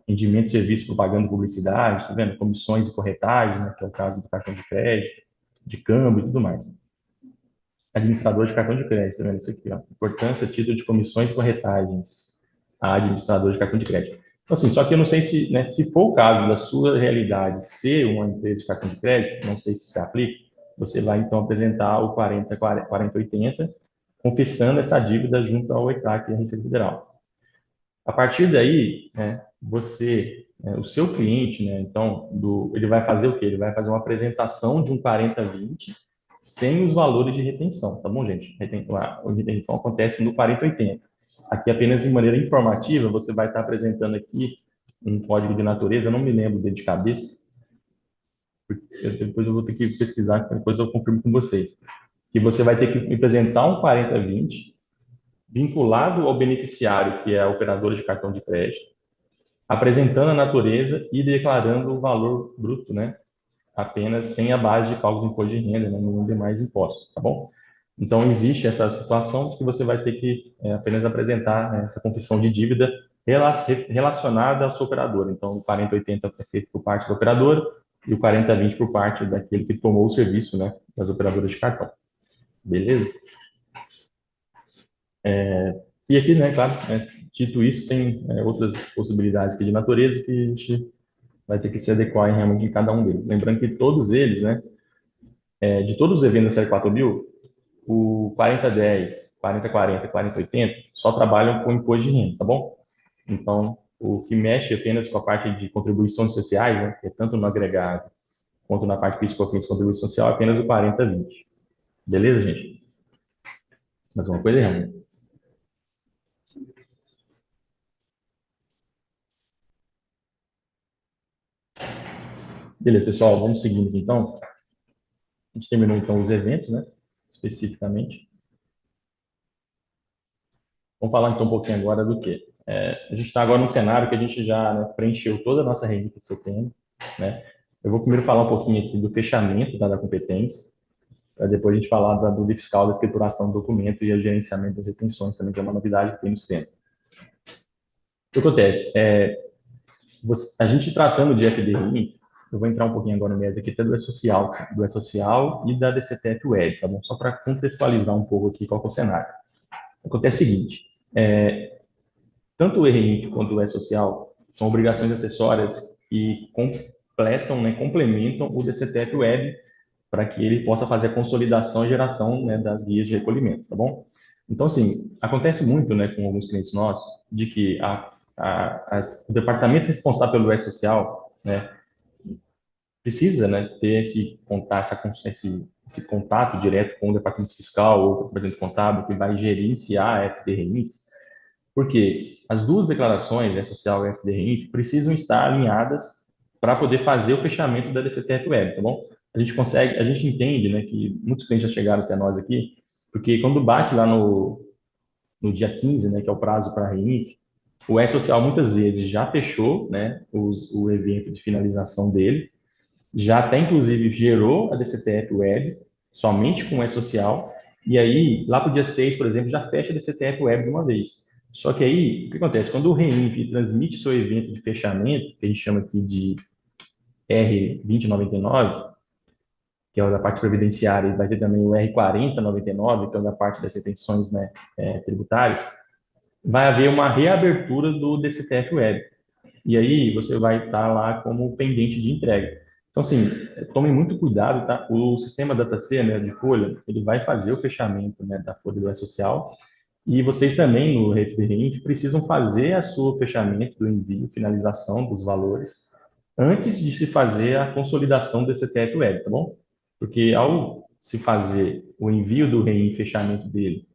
rendimento de serviço, propaganda e publicidade, tá vendo? Comissões e corretagem, né, que é o caso do cartão de crédito, de câmbio e tudo mais. Administrador de cartão de crédito, tá vendo isso aqui, ó. Importância, título de comissões e corretagens a administrador de cartão de crédito. Então, assim, só que eu não sei se, né, se for o caso da sua realidade ser uma empresa de cartão de crédito, não sei se se aplica, você vai, então, apresentar o 4080, confessando essa dívida junto ao ECAC e à Receita Federal. A partir daí, né, o seu cliente, né, então, ele vai fazer o quê? Ele vai fazer uma apresentação de um 4020 sem os valores de retenção, tá bom, gente? A retenção acontece no 4080. Aqui, apenas de maneira informativa, você vai estar apresentando aqui um código de natureza, eu não me lembro dele de cabeça, depois eu vou ter que pesquisar, depois eu confirmo com vocês. Que você vai ter que apresentar um 4020 vinculado ao beneficiário, que é a operadora de cartão de crédito, apresentando a natureza e declarando o valor bruto, né? Apenas sem a base de cálculo do imposto de renda, né? Nenhum demais impostos, tá bom? Então, existe essa situação que você vai ter que apenas apresentar, né, essa confissão de dívida relacionada ao seu operador. Então, o 4080 é feito por parte do operador e o 4020 por parte daquele que tomou o serviço, né, das operadoras de cartão. Beleza? E aqui, né, claro, dito isso, tem outras possibilidades aqui de natureza que a gente vai ter que se adequar realmente em cada um deles. Lembrando que todos eles, né, de todos os eventos da série 4000, o 4010, 4040 e 4080 só trabalham com imposto de renda, tá bom? Então, o que mexe apenas com a parte de contribuições sociais, né, que é tanto no agregado quanto na parte PIS/COFINS de contribuição social, é apenas o 4020. Beleza, gente? Mais uma coisa errada. Beleza, pessoal, vamos seguindo aqui, então. A gente terminou, então, os eventos, né, especificamente. Vamos falar, então, um pouquinho agora do quê? A gente está agora num cenário que a gente já, né, preencheu toda a nossa rede de setembro, né? Eu vou primeiro falar um pouquinho aqui do fechamento, tá, da competência, para depois a gente falar da dúvida fiscal, da escrituração do documento e o gerenciamento das retenções também, que é uma novidade que tem no sistema. O que acontece? A gente tratando de FDI, eu vou entrar um pouquinho agora no mérito aqui, até do E-Social e da DCTF Web, tá bom? Só para contextualizar um pouco aqui qual é o cenário. Acontece o seguinte, tanto o RINF quanto o E-Social são obrigações acessórias que completam, né, complementam o DCTF Web para que ele possa fazer a consolidação e geração, né, das guias de recolhimento, tá bom? Então, assim, acontece muito, né, com alguns clientes nossos, de que o departamento responsável pelo E-Social, né, precisa, né, ter esse contato direto com o departamento fiscal ou com o departamento contábil que vai gerenciar a FDRI, porque as duas declarações, E-Social e FDRI, precisam estar alinhadas para poder fazer o fechamento da DCTF Web, tá bom? A gente entende, né, que muitos clientes já chegaram até nós aqui, porque quando bate lá no dia 15, né, que é o prazo para a REINF, O E-Social muitas vezes já fechou, né, o evento de finalização dele, já até inclusive gerou a DCTF Web, somente com o E-Social, e aí, lá para o dia 6, por exemplo, já fecha a DCTF Web de uma vez. Só que aí, o que acontece? Quando o REINF transmite seu evento de fechamento, que a gente chama aqui de R2099, que é o da parte previdenciária, e vai ter também o R4099, que é o da parte das retenções, né, tributárias, vai haver uma reabertura do DCTF Web. E aí você vai estar lá como pendente de entrega. Então, assim, tome muito cuidado, tá? O sistema DataC, né, de folha, ele vai fazer o fechamento, né, da folha do E-Social, e vocês também, no referente, precisam fazer a sua fechamento do envio, finalização dos valores, antes de se fazer a consolidação do CTF Web, tá bom? Porque ao se fazer o envio do REIN e fechamento dele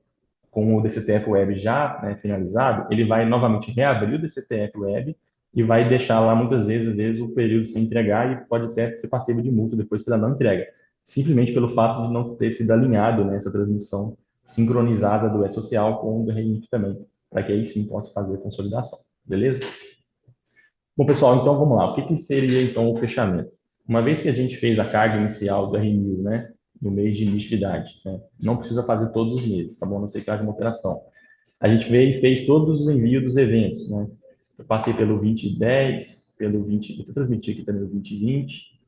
com o DCTF Web já, né, finalizado, ele vai novamente reabrir o DCTF Web e vai deixar lá muitas vezes, às vezes, o período sem entregar e pode até ser passivo de multa depois pela não entrega, simplesmente pelo fato de não ter sido alinhado, né, essa transmissão sincronizada do E-Social com o do REINF também, para que aí sim possa fazer a consolidação, beleza? Bom, pessoal, então vamos lá. O que seria então o fechamento? Uma vez que a gente fez a carga inicial do R1000, né, no mês de início de idade, né, não precisa fazer todos os meses, tá bom? A não ser que haja uma operação. A gente veio e fez todos os envios dos eventos, né? Eu passei pelo 2010, pelo 20, vou transmitir aqui também o 2020,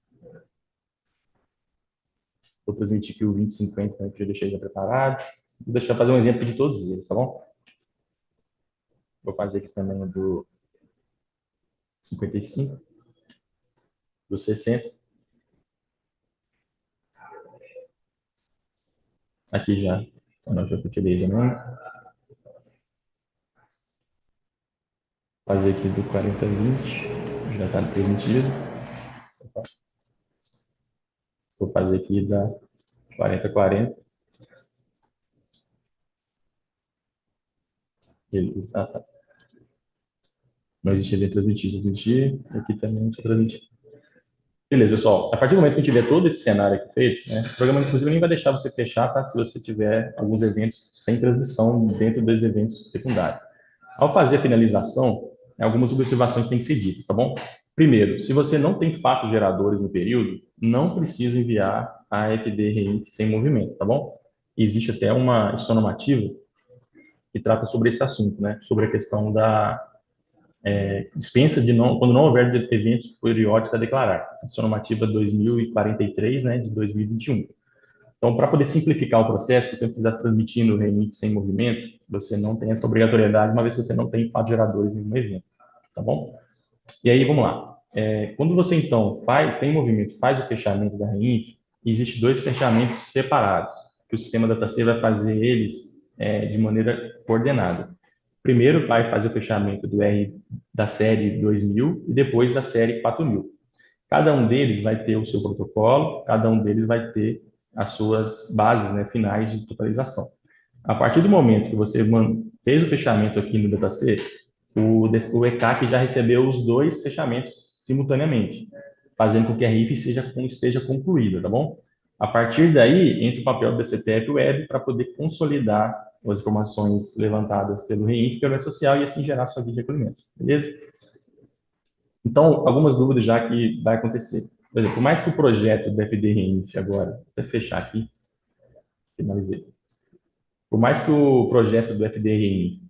vou transmitir aqui o 2050 também, que eu já deixei já preparado. Vou deixar fazer um exemplo de todos eles, tá bom? Vou fazer aqui também o do 55, do 60. Aqui já, não, já tirei também. Fazer aqui do 4020, já está permitido. Vou fazer aqui da 4040. Beleza. Ah, tá. Não existia nem transmitir, transmitir. Aqui também não transmitir. Beleza, pessoal. A partir do momento que tiver todo esse cenário aqui feito, né, o programa, inclusive, nem vai deixar você fechar, tá? Se você tiver alguns eventos sem transmissão dentro dos eventos secundários. Ao fazer a finalização, algumas observações têm que ser ditas, tá bom? Primeiro, se você não tem fatos geradores no período, não precisa enviar a FD REINF sem movimento, tá bom? Existe até uma normativa que trata sobre esse assunto, né? Sobre a questão da dispensa de não, quando não houver eventos periódicos a declarar. A normativa 2043, né, de 2021. Então, para poder simplificar o processo, se você precisar transmitindo o REINF sem movimento, você não tem essa obrigatoriedade, uma vez que você não tem fatos geradores em nenhum evento, tá bom? E aí, vamos lá. Quando você, então, tem movimento, faz o fechamento da REINF, existem dois fechamentos separados, que o sistema DataC vai fazer eles de maneira coordenada. Primeiro vai fazer o fechamento do R da série 2000 e depois da série 4000. Cada um deles vai ter o seu protocolo, cada um deles vai ter as suas bases, né, finais de totalização. A partir do momento que você fez o fechamento aqui no DataC, o ECAC já recebeu os dois fechamentos simultaneamente, fazendo com que a RIF esteja concluída, tá bom? A partir daí, entra o papel do DCTF Web para poder consolidar as informações levantadas pelo REINF, pelo E-Social, e assim gerar sua guia de recolhimento, beleza? Então, algumas dúvidas já que vai acontecer. Por exemplo, por mais que o projeto do FD REINF agora, vou até fechar aqui, finalizei. Por mais que o projeto do FD REINF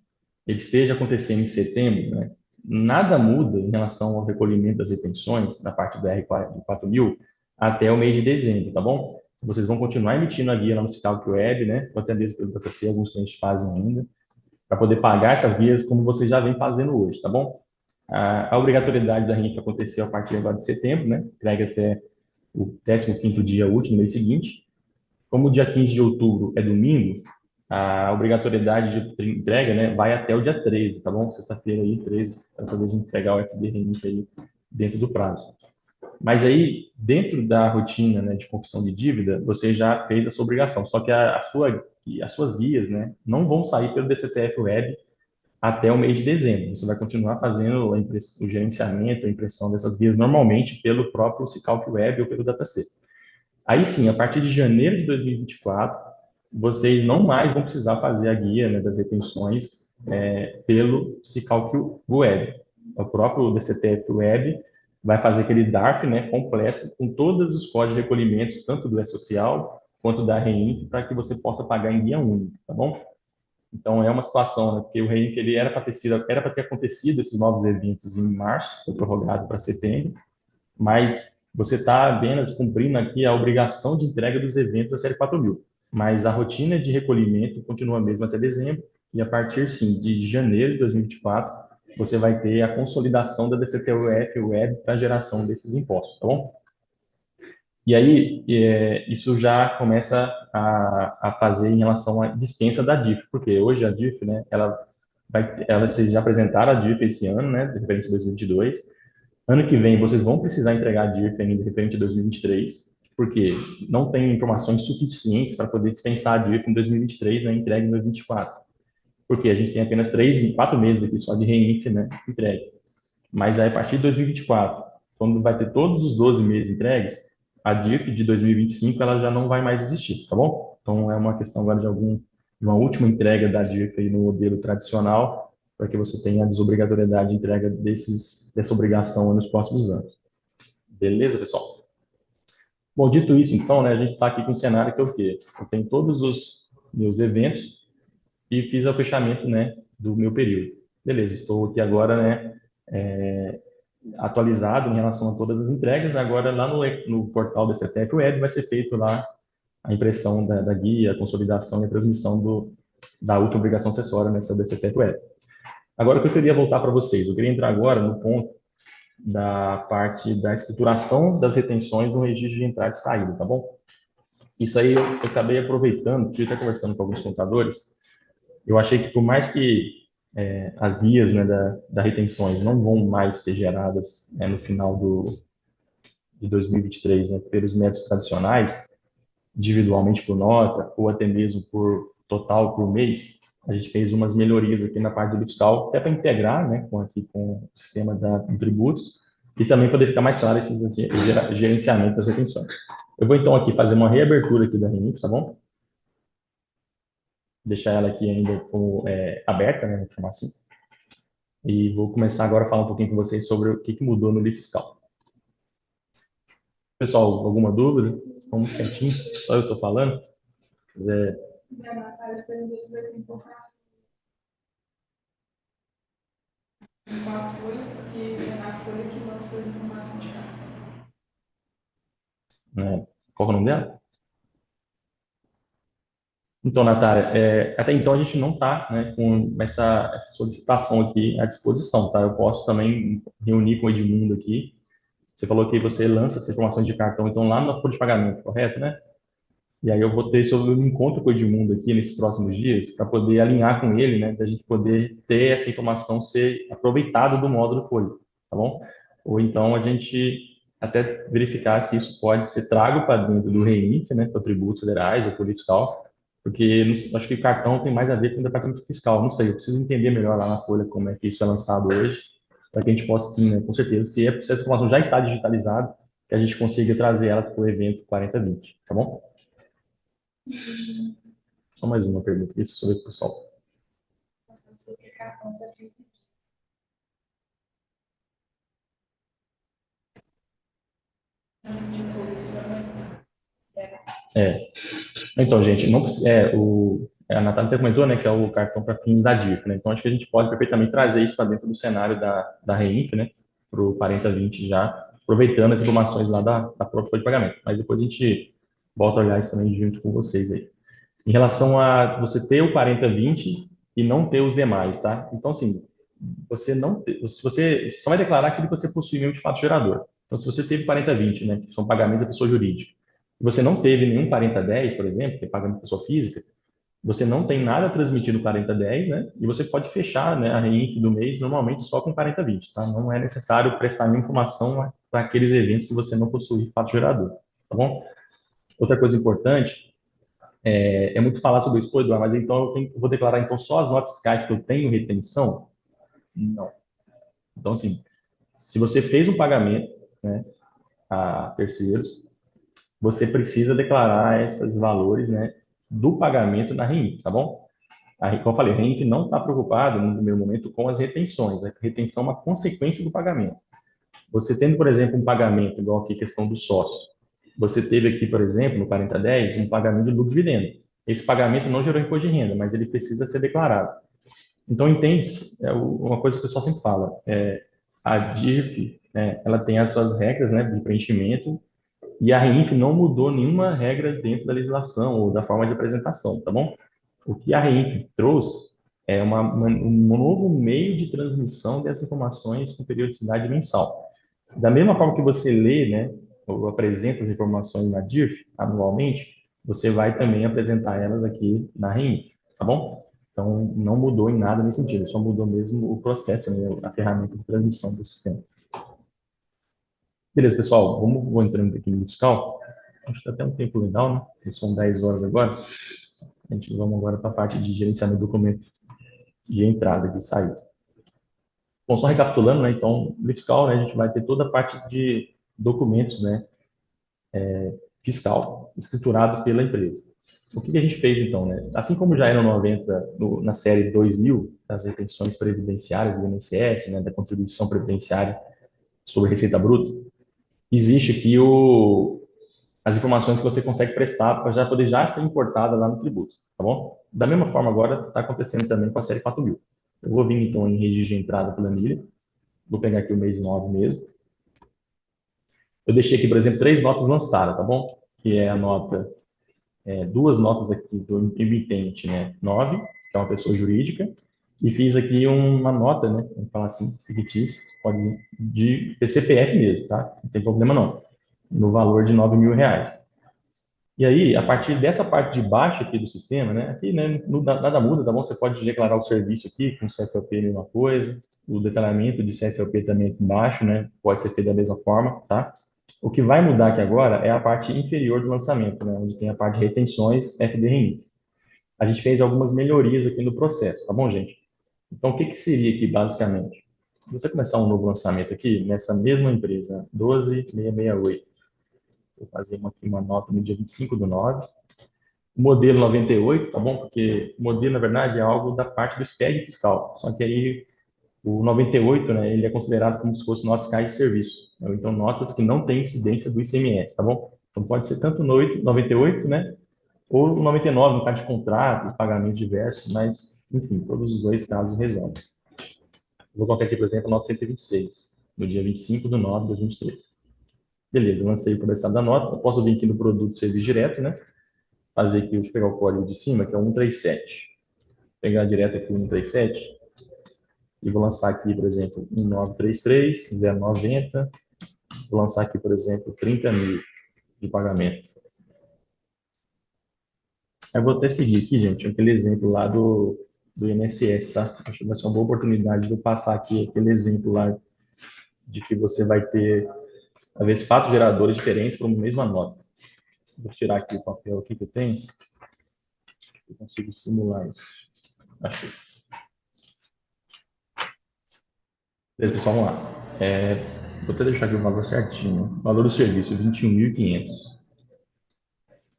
ele esteja acontecendo em setembro, né, nada muda em relação ao recolhimento das retenções na parte do R4000 até o mês de dezembro, tá bom? Vocês vão continuar emitindo a guia lá no Cicalc Web, né? Ou até mesmo pelo DataC, alguns clientes fazem ainda, para poder pagar essas guias como vocês já vem fazendo hoje, tá bom? A obrigatoriedade da RINF aconteceu a partir agora de setembro, né? Entrega até o 15º dia útil, no mês seguinte. Como o dia 15 de outubro é domingo, a obrigatoriedade de entrega, né, vai até o dia 13, tá bom? Sexta-feira aí, 13, para poder entregar o FD RINF aí dentro do prazo. Mas aí, dentro da rotina, né, de confissão de dívida, você já fez a sua obrigação, só que as suas guias, né, não vão sair pelo DCTF Web até o mês de dezembro. Você vai continuar fazendo o gerenciamento, a impressão dessas guias normalmente pelo próprio Cicalc Web ou pelo DataC. Aí sim, a partir de janeiro de 2024, vocês não mais vão precisar fazer a guia, né, das retenções pelo Cicalc Web. O próprio DCTF Web vai fazer aquele DARF, né, completo, com todos os códigos de recolhimentos, tanto do E-Social quanto da REINF, para que você possa pagar em guia única, tá bom? Então, é uma situação, né, porque o REINF ele era para ter acontecido esses novos eventos em março, foi prorrogado para setembro, mas você está apenas cumprindo aqui a obrigação de entrega dos eventos da série 4000. Mas a rotina de recolhimento continua mesmo até dezembro, e a partir, sim, de janeiro de 2024, você vai ter a consolidação da DCTUF Web para a geração desses impostos, tá bom? E aí, isso já começa a fazer em relação à dispensa da DIF, porque hoje a DIF, né, vocês já apresentaram a DIF esse ano, né, referente a 2022. Ano que vem, vocês vão precisar entregar a DIRF ainda referente a 2023, porque não tem informações suficientes para poder dispensar a DIRF em 2023, né, entregue em 2024. Porque a gente tem apenas 4 meses aqui só de REINF, né, entregue. Mas aí, a partir de 2024, quando vai ter todos os 12 meses entregues, a DIRF de 2025 ela já não vai mais existir, tá bom? Então, é uma questão agora de uma última entrega da DIRF aí no modelo tradicional, para que você tenha a desobrigatoriedade de entrega dessa obrigação nos próximos anos. Beleza, pessoal? Bom, dito isso, então, né, a gente está aqui com um cenário que é o quê? Eu tenho todos os meus eventos e fiz o fechamento, né, do meu período. Beleza, estou aqui agora, né, atualizado em relação a todas as entregas. Agora, lá no portal da CTF Web, vai ser feito lá a impressão da guia, a consolidação e a transmissão da última obrigação acessória, né, que é o DCTF Web. Agora, o que eu queria voltar para vocês? Eu queria entrar agora no ponto da parte da escrituração das retenções no registro de entrada e saída, tá bom? Isso aí eu acabei aproveitando, porque eu conversando com alguns contadores, eu achei que por mais que as guias, né, da retenções não vão mais ser geradas, no final de 2023, né, pelos métodos tradicionais, individualmente por nota, ou até mesmo por total por mês, a gente fez umas melhorias aqui na parte do fiscal, até para integrar, né, com o sistema de tributos, e também poder ficar mais claro esses gerenciamento das retenções. Eu vou então aqui fazer uma reabertura aqui da RENIF, tá bom? Deixar ela aqui ainda como aberta, né, vou chamar assim. E vou começar agora a falar um pouquinho com vocês sobre o que mudou no livro fiscal. Pessoal, alguma dúvida? Estão muito quietinho, só eu estou falando. Se quiser. A Natália perguntou se vai ter informação. Qual foi, porque é na Folha que lança a informação de carta. Qual é o nome dela? Então, Natália, até então a gente não está, né, com essa solicitação aqui à disposição, tá? Eu posso também reunir com o Edmundo aqui. Você falou que você lança essas informações de cartão, então, lá na folha de pagamento, correto, né? E aí eu vou ter sobre um encontro com o Edmundo aqui nesses próximos dias, para poder alinhar com ele, né, da gente poder ter essa informação ser aproveitada do módulo folha, tá bom? Ou então a gente até verificar se isso pode ser trago para dentro do REINF, né, para tributos federais ou por fiscal, porque acho que o cartão tem mais a ver com o departamento fiscal, não sei, eu preciso entender melhor lá na folha como é que isso é lançado hoje, para que a gente possa, sim, né, com certeza, se essa informação já está digitalizada, que a gente consiga trazer elas para o evento 4020, tá bom? Só mais uma pergunta aqui sobre o pessoal. Então, gente, não, a Natália até comentou, né, que é o cartão para fins da DIF, né? Então, acho que a gente pode perfeitamente trazer isso para dentro do cenário da REINF, né, para o 4020 já, aproveitando as informações lá da própria folha de pagamento. Mas depois a gente volta a olhar isso também junto com vocês aí. Em relação a você ter o 4020 e não ter os demais, tá? Então, assim, você só vai declarar aquilo que você possui mesmo de fato gerador. Então, se você teve 4020, né, que são pagamentos da pessoa jurídica, e você não teve nenhum 4010, por exemplo, que é pagamento da pessoa física, você não tem nada transmitido 4010, né? E você pode fechar, né, a REINF do mês normalmente só com 4020, tá? Não é necessário prestar nenhuma informação para aqueles eventos que você não possui fato gerador, tá bom? Outra coisa importante é muito falar sobre isso, pô, Eduardo, mas então eu vou declarar então só as notas fiscais que eu tenho retenção? Não. Então, assim, se você fez um pagamento, né, a terceiros, você precisa declarar esses valores, né, do pagamento na REINF, tá bom? Como eu falei, a RENF não está preocupado, no primeiro momento, com as retenções. A retenção é uma consequência do pagamento. Você tendo, por exemplo, um pagamento, igual aqui a questão do sócio. Você teve aqui, por exemplo, no 4010, um pagamento de lucro e dividendo. Esse pagamento não gerou imposto de renda, mas ele precisa ser declarado. Então, entende, uma coisa que o pessoal sempre fala, a DIRF, ela tem as suas regras, né, de preenchimento, e a REINF não mudou nenhuma regra dentro da legislação ou da forma de apresentação, tá bom? O que a REINF trouxe é um novo meio de transmissão dessas informações com periodicidade mensal. Da mesma forma que você lê, né, ou apresenta as informações na DIRF anualmente, você vai também apresentar elas aqui na REINF, tá bom? Então, não mudou em nada nesse sentido, só mudou mesmo o processo, né, a ferramenta de transmissão do sistema. Beleza, pessoal, vou entrando aqui no fiscal. Acho que está até um tempo legal, né? São 10 horas agora. Vamos agora para a parte de gerenciamento do documento de entrada e de saída. Bom, só recapitulando, né? Então, no fiscal, né, a gente vai ter toda a parte de documentos, né, fiscal, escriturado pela empresa. O que a gente fez, então, né? Assim como já era no 90, na série 2000, das retenções previdenciárias do INSS, né, da contribuição previdenciária sobre receita bruta, existe aqui as informações que você consegue prestar para já poder já ser importada lá no tributo, tá bom? Da mesma forma, agora está acontecendo também com a série 4000. Eu vou vir, então, em registro de entrada planilha, vou pegar aqui o mês 9 mesmo. Eu deixei aqui, por exemplo, 3 notas lançadas, tá bom? Que é a nota, duas notas aqui do emitente, né? 9, que é uma pessoa jurídica, e fiz aqui uma nota, né? Vamos falar assim, fictícia, pode de CPF mesmo, tá? Não tem problema não. No valor de R$ 9.000. E aí, a partir dessa parte de baixo aqui do sistema, né, aqui, né, nada muda, tá bom? Você pode declarar o serviço aqui com CFLP, mesma coisa, o detalhamento de CFLP também aqui embaixo, né, pode ser feito da mesma forma, tá? O que vai mudar aqui agora é a parte inferior do lançamento, né, onde tem a parte de retenções FDRMI. A gente fez algumas melhorias aqui no processo, tá bom, gente? Então, o que que seria aqui, basicamente? Se você começar um novo lançamento aqui, nessa mesma empresa, 12668, vou fazer aqui uma nota no dia 25/9, o modelo 98, tá bom? Porque o modelo, na verdade, é algo da parte do SPED fiscal. Só que aí o 98, né, ele é considerado como se fosse notas fiscais de serviço. Então, notas que não têm incidência do ICMS, tá bom? Então, pode ser tanto no 98, né, ou o 99, no caso de contratos, pagamentos diversos, mas, enfim, todos os dois casos resolvem. Vou colocar aqui, por exemplo, a nota 126, no dia 25/9/2023. Beleza, lancei o cabeçalho da nota. Eu posso vir aqui no produto serviço direto, né? Fazer aqui, deixa eu pegar o código de cima, que é o 137. Pegar direto aqui o 137 e vou lançar aqui, por exemplo, 1933, 090. Vou lançar aqui, por exemplo, 30.000 de pagamento. Eu vou até seguir aqui, gente, aquele exemplo lá do INSS, tá? Acho que vai ser uma boa oportunidade de eu passar aqui aquele exemplo lá de que você vai ter, às vezes, fatos geradores diferentes para uma mesma nota. Vou tirar aqui o papel aqui que eu tenho. Eu consigo simular isso. Achei. Beleza, pessoal, vamos lá. Vou até deixar aqui o valor certinho. Valor do serviço, 21.500.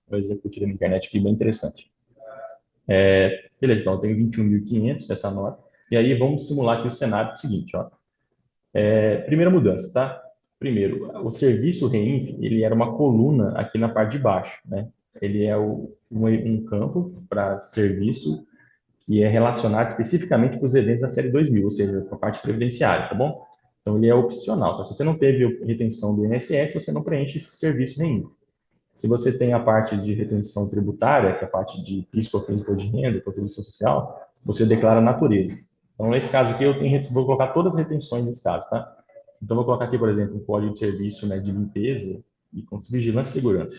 Vou executar na internet aqui, bem interessante. Beleza, então eu tenho 21.500 essa nota. E aí vamos simular aqui o cenário seguinte, ó. Primeira mudança, tá? Primeiro, o serviço REINF, ele era uma coluna aqui na parte de baixo, né? Ele é um campo para serviço que é relacionado especificamente para os eventos da série 2000, ou seja, para a parte previdenciária, tá bom? Então, ele é opcional, tá? Se você não teve retenção do INSS, você não preenche esse serviço nenhum. Se você tem a parte de retenção tributária, que é a parte de PIS, COFINS, imposto de renda, contribuição social, você declara a natureza. Então, nesse caso aqui, vou colocar todas as retenções nesse caso, tá? Então, vou colocar aqui, por exemplo, um código de serviço, né, de limpeza e com vigilância e segurança.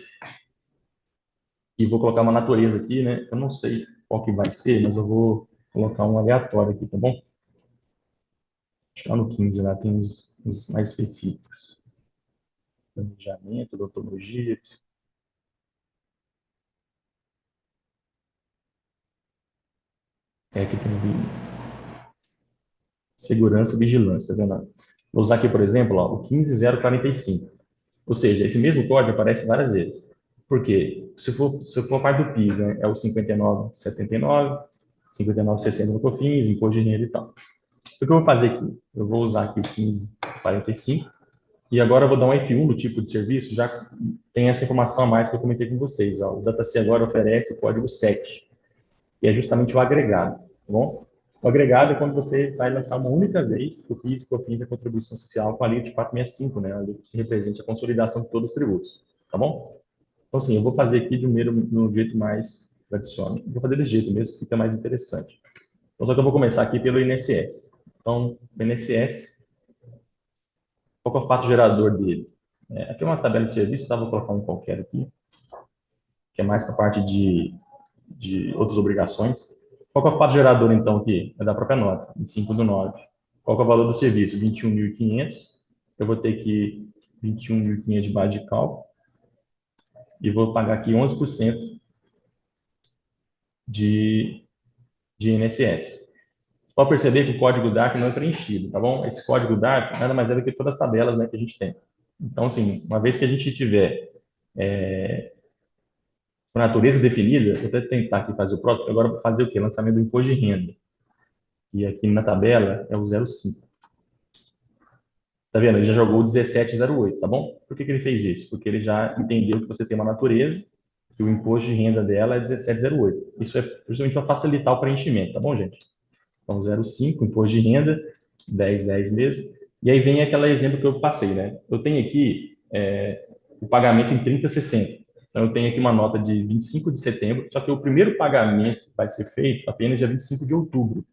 E vou colocar uma natureza aqui, né? Eu não sei qual que vai ser, mas eu vou colocar um aleatório aqui, tá bom? Lá no 15, lá tem uns mais específicos. Planejamento, odontologia, aqui tem segurança e vigilância, tá vendo? Vou usar aqui, por exemplo, ó, o 15045. Ou seja, esse mesmo código aparece várias vezes. Por quê? Se for a parte do PIS, né, é o 5979, 59,60 no COFINS, imposto de renda e tal. O que eu vou fazer aqui? Eu vou usar aqui o 1545 e agora eu vou dar um F1 no tipo de serviço, já tem essa informação a mais que eu comentei com vocês. Ó. O DataC agora oferece o código 7, que é justamente o agregado, tá bom? O agregado é quando você vai lançar uma única vez o PIS, COFINS e a contribuição social com a alíquota de 465, né? A alíquota que representa a consolidação de todos os tributos, tá bom? Então, assim, eu vou fazer aqui no jeito mais tradicional. Vou fazer desse jeito mesmo, que fica mais interessante. Então, só que eu vou começar aqui pelo INSS. Então, o INSS, qual que é o fato gerador dele? Aqui é uma tabela de serviço, tá? Vou colocar um qualquer aqui, que é mais para a parte de outras obrigações. Qual que é o fato gerador, então, aqui? É da própria nota, 25/9. Qual que é o valor do serviço? 21.500. Eu vou ter aqui 21.500 de base de cálculo e vou pagar aqui 11% de INSS. Você pode perceber que o código DARF não é preenchido, tá bom? Esse código DARF nada mais é do que todas as tabelas, né, que a gente tem. Então, assim, uma vez que a gente tiver com a natureza definida, vou até tentar aqui fazer o próprio, agora vou fazer o quê? Lançamento do imposto de renda. E aqui na tabela é o 0,5. Tá vendo? Ele já jogou o 17,08, tá bom? Por que ele fez isso? Porque ele já entendeu que você tem uma natureza, que o imposto de renda dela é 17,08. Isso é justamente para facilitar o preenchimento, tá bom, gente? Então, 0,5, imposto de renda, 10 mesmo. E aí vem aquele exemplo que eu passei, né? Eu tenho aqui o pagamento em 30/60. Então, eu tenho aqui uma nota de 25 de setembro, só que o primeiro pagamento vai ser feito apenas dia 25 de outubro.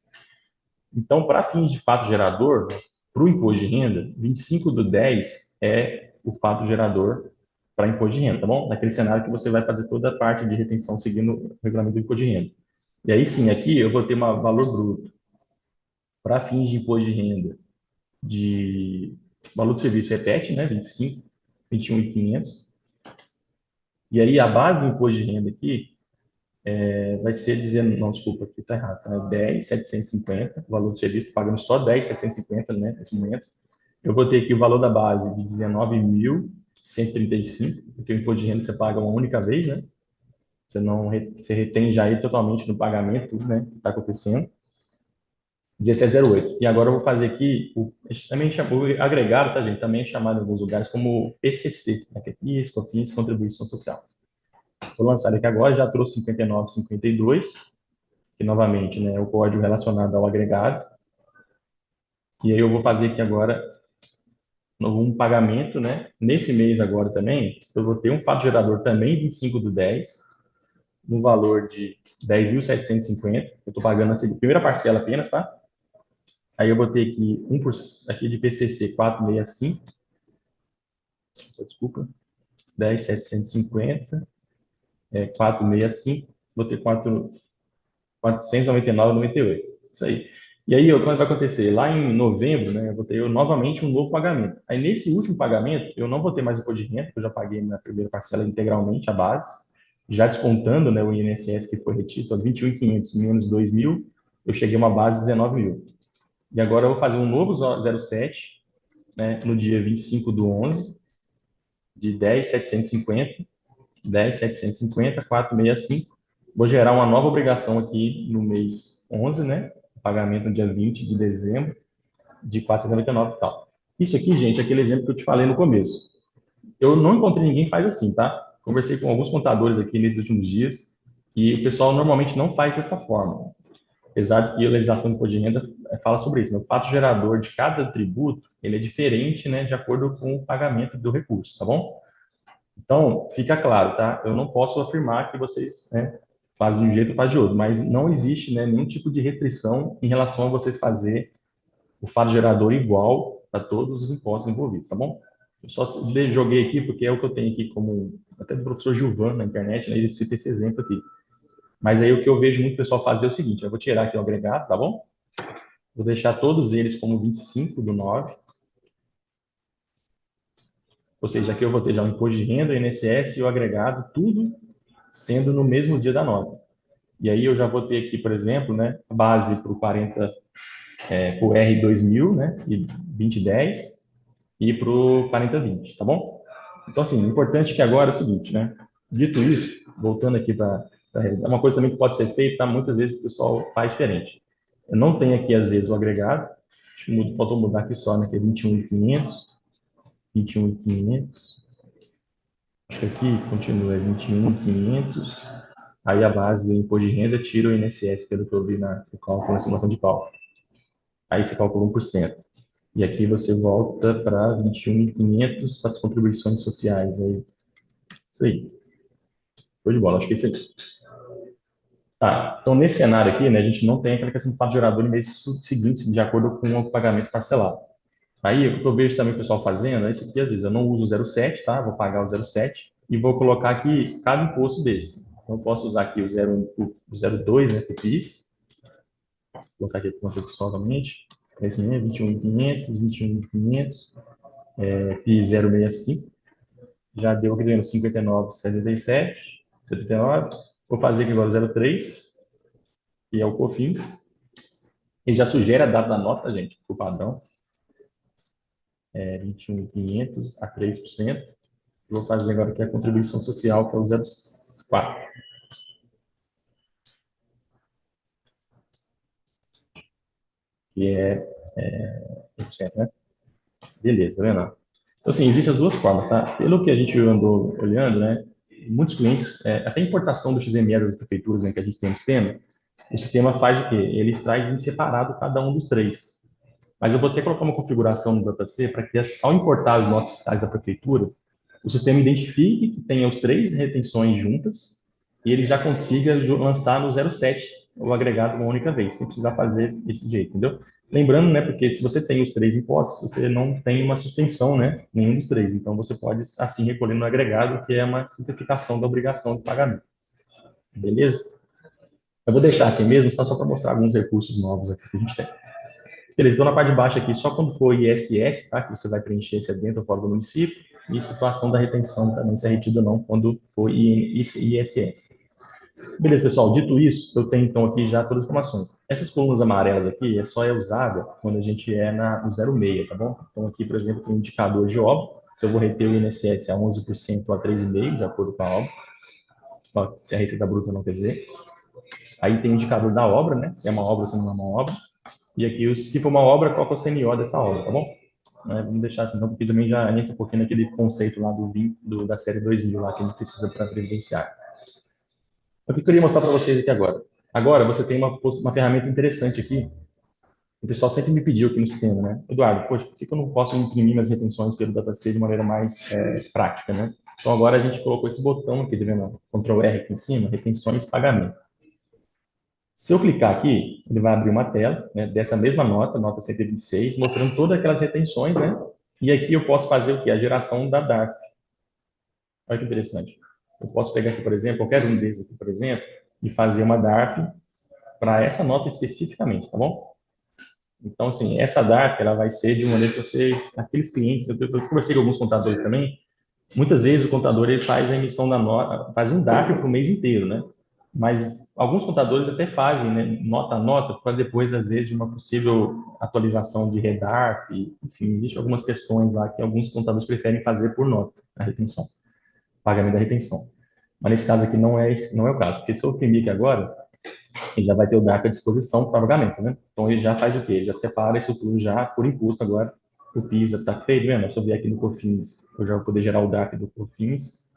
Então, para fins de fato gerador, para o imposto de renda, 25/10 é o fato gerador para imposto de renda, tá bom? Naquele cenário que você vai fazer toda a parte de retenção seguindo o regulamento do imposto de renda. E aí sim, aqui eu vou ter um valor bruto para fins de imposto de renda de valor do serviço repete, né? 25, 21.500. E aí a base do imposto de renda aqui vai ser dizendo, não, desculpa, aqui está errado, tá? 10.750, o valor do serviço, pagando só 10.750, né, nesse momento. Eu vou ter aqui o valor da base de 19.135, porque o imposto de renda você paga uma única vez, né? Você retém já aí totalmente no pagamento, né, que está acontecendo. 17,08. E agora eu vou fazer aqui, a gente também chama, o agregado, tá, gente? Também é chamado em alguns lugares como PCC, né, que é PIS, COFINS, Contribuição Social. Vou lançar ele aqui agora, já trouxe 59,52, que novamente, né, é o código relacionado ao agregado. E aí eu vou fazer aqui agora um pagamento, né? Nesse mês agora também, eu vou ter um fato gerador também 25/10, no valor de 10.750. Eu estou pagando a primeira parcela apenas, tá? Aí eu botei aqui aqui de PCC 465, desculpa, 10.750, 465, botei 499,98. Isso aí. E aí, o que vai acontecer? Lá em novembro, né, eu vou ter novamente um novo pagamento. Aí, nesse último pagamento, eu não vou ter mais o imposto de renda, porque eu já paguei na primeira parcela integralmente a base, já descontando, né, o INSS que foi retido, 21.500 menos 2.000, eu cheguei a uma base de 19.000. E agora eu vou fazer um novo 07, né, no dia 25/11, de 10.750, 10.750, 465. Vou gerar uma nova obrigação aqui no mês 11, né? Pagamento no dia 20 de dezembro, de 499 e tal. Isso aqui, gente, é aquele exemplo que eu te falei no começo. Eu não encontrei ninguém que faz assim, tá? Conversei com alguns contadores aqui nesses últimos dias e o pessoal normalmente não faz dessa forma. Apesar de que a legislação do imposto de renda fala sobre isso, né? O fato gerador de cada tributo, ele é diferente, né, de acordo com o pagamento do recurso, tá bom? Então, fica claro, tá? Eu não posso afirmar que vocês, né, fazem de um jeito ou fazem de outro, mas não existe, né, nenhum tipo de restrição em relação a vocês fazer o fato gerador igual para todos os impostos envolvidos, tá bom? Eu só joguei aqui porque é o que eu tenho aqui como até do professor Gilvan na internet, né, ele cita esse exemplo aqui. Mas aí o que eu vejo muito pessoal fazer é o seguinte, eu vou tirar aqui o agregado, tá bom? Vou deixar todos eles como 25/9, ou seja, aqui eu vou ter já o imposto de renda, o INSS e o agregado, tudo sendo no mesmo dia da nota. E aí eu já vou ter aqui, por exemplo, né, a base para o 40, para o R2000, né, e 2010, e para o 4020, tá bom? Então, assim, o importante é que agora é o seguinte, né, dito isso, voltando aqui para É uma coisa também que pode ser feita, muitas vezes o pessoal faz diferente. Eu não tenho aqui, às vezes, o agregado. Acho que faltou mudar aqui só, né? Que é 21.500, 21.500. Acho que aqui continua 21.500. Aí a base do imposto de renda tira o INSS, pelo que eu vi no cálculo, na simulação de cálculo. Aí você calcula 1%. E aqui você volta para 21.500 para as contribuições sociais. Aí. Isso aí. Foi de bola, acho que é isso aí. Tá, então nesse cenário aqui, né, a gente não tem aquela questão do fato gerador em mês seguinte, de acordo com o pagamento parcelado. Aí, o que eu vejo também o pessoal fazendo, é isso aqui, às vezes, eu não uso o 0,7, tá? Vou pagar o 0,7 e vou colocar aqui cada imposto desse. Então, eu posso usar aqui o 0,2, né, que eu fiz. Vou colocar aqui a conta pessoal novamente. É esse mesmo, 21.500, 21.500. Fiz 0,65. Já deu aqui dentro 59,77, 79. Vou fazer aqui agora o 0,3, que é o COFINS. Ele já sugere a data da nota, gente, para o padrão. 21.500 a 3%. Vou fazer agora aqui a contribuição social, que é o 0,4. Que é 1%, né? Beleza, tá vendo? Então, assim, existem as duas formas, tá? Pelo que a gente andou olhando, né? Muitos clientes, até a importação do XML das prefeituras, né, que a gente tem no sistema, o sistema faz o quê? Ele traz em separado cada um dos três. Mas eu vou até colocar uma configuração no DataC para que, ao importar as notas fiscais da prefeitura, o sistema identifique que tenha os três retenções juntas e ele já consiga lançar no 07 o agregado uma única vez, sem precisar fazer desse jeito, entendeu? Lembrando, né, porque se você tem os três impostos, você não tem uma suspensão, né, nenhum dos três. Então, você pode, assim, recolher no agregado, que é uma simplificação da obrigação de pagamento. Beleza? Eu vou deixar assim mesmo, só para mostrar alguns recursos novos aqui que a gente tem. Beleza, então na parte de baixo aqui, só quando for ISS, tá? Que você vai preencher se é dentro ou fora do município, e situação da retenção também, se é retido ou não, quando for ISS. Beleza, pessoal, dito isso, eu tenho então aqui já todas as informações. Essas colunas amarelas aqui só é usada quando a gente é no 0,6, tá bom? Então aqui, por exemplo, tem um indicador de obra, se eu vou reter o INSS a 11% ou a 3,5%, de acordo com a obra, se a receita bruta não quer dizer. Aí tem o indicador da obra, né? Se é uma obra ou se não é uma obra. E aqui, se for uma obra, qual que é o CNO dessa obra, tá bom? Vamos deixar assim, então, porque também já entra um pouquinho naquele conceito lá da série 2000, lá, que a gente precisa para previdenciar. O que eu queria mostrar para vocês aqui agora. Agora, você tem uma ferramenta interessante aqui. O pessoal sempre me pediu aqui no sistema, né? Eduardo, poxa, por que eu não posso imprimir minhas retenções pelo DataC de maneira mais prática, né? Então, agora a gente colocou esse botão aqui, tá vendo? Ctrl R aqui em cima, retenções pagamento. Se eu clicar aqui, ele vai abrir uma tela, né, dessa mesma nota 126, mostrando todas aquelas retenções, né? E aqui eu posso fazer o quê? A geração da DARF. Olha que interessante. Eu posso pegar aqui, por exemplo, qualquer um desses aqui, por exemplo, e fazer uma DARF para essa nota especificamente, tá bom? Então, assim, essa DARF, ela vai ser de uma maneira que você, aqueles clientes, eu conversei com alguns contadores também, muitas vezes o contador ele faz a emissão da nota, faz um DARF para o mês inteiro, né? Mas alguns contadores até fazem, né, nota a nota, para depois, às vezes, de uma possível atualização de REDARF, enfim, existem algumas questões lá que alguns contadores preferem fazer por nota, a retenção, pagamento da retenção. Mas nesse caso aqui não é o caso, porque se eu imprimir aqui agora, ele já vai ter o DARF à disposição para pagamento, né? Então ele já faz o quê? Ele já separa isso tudo já por imposto agora. O PIS está feito, né? Se eu vier aqui no COFINS, eu já vou poder gerar o DARF do COFINS.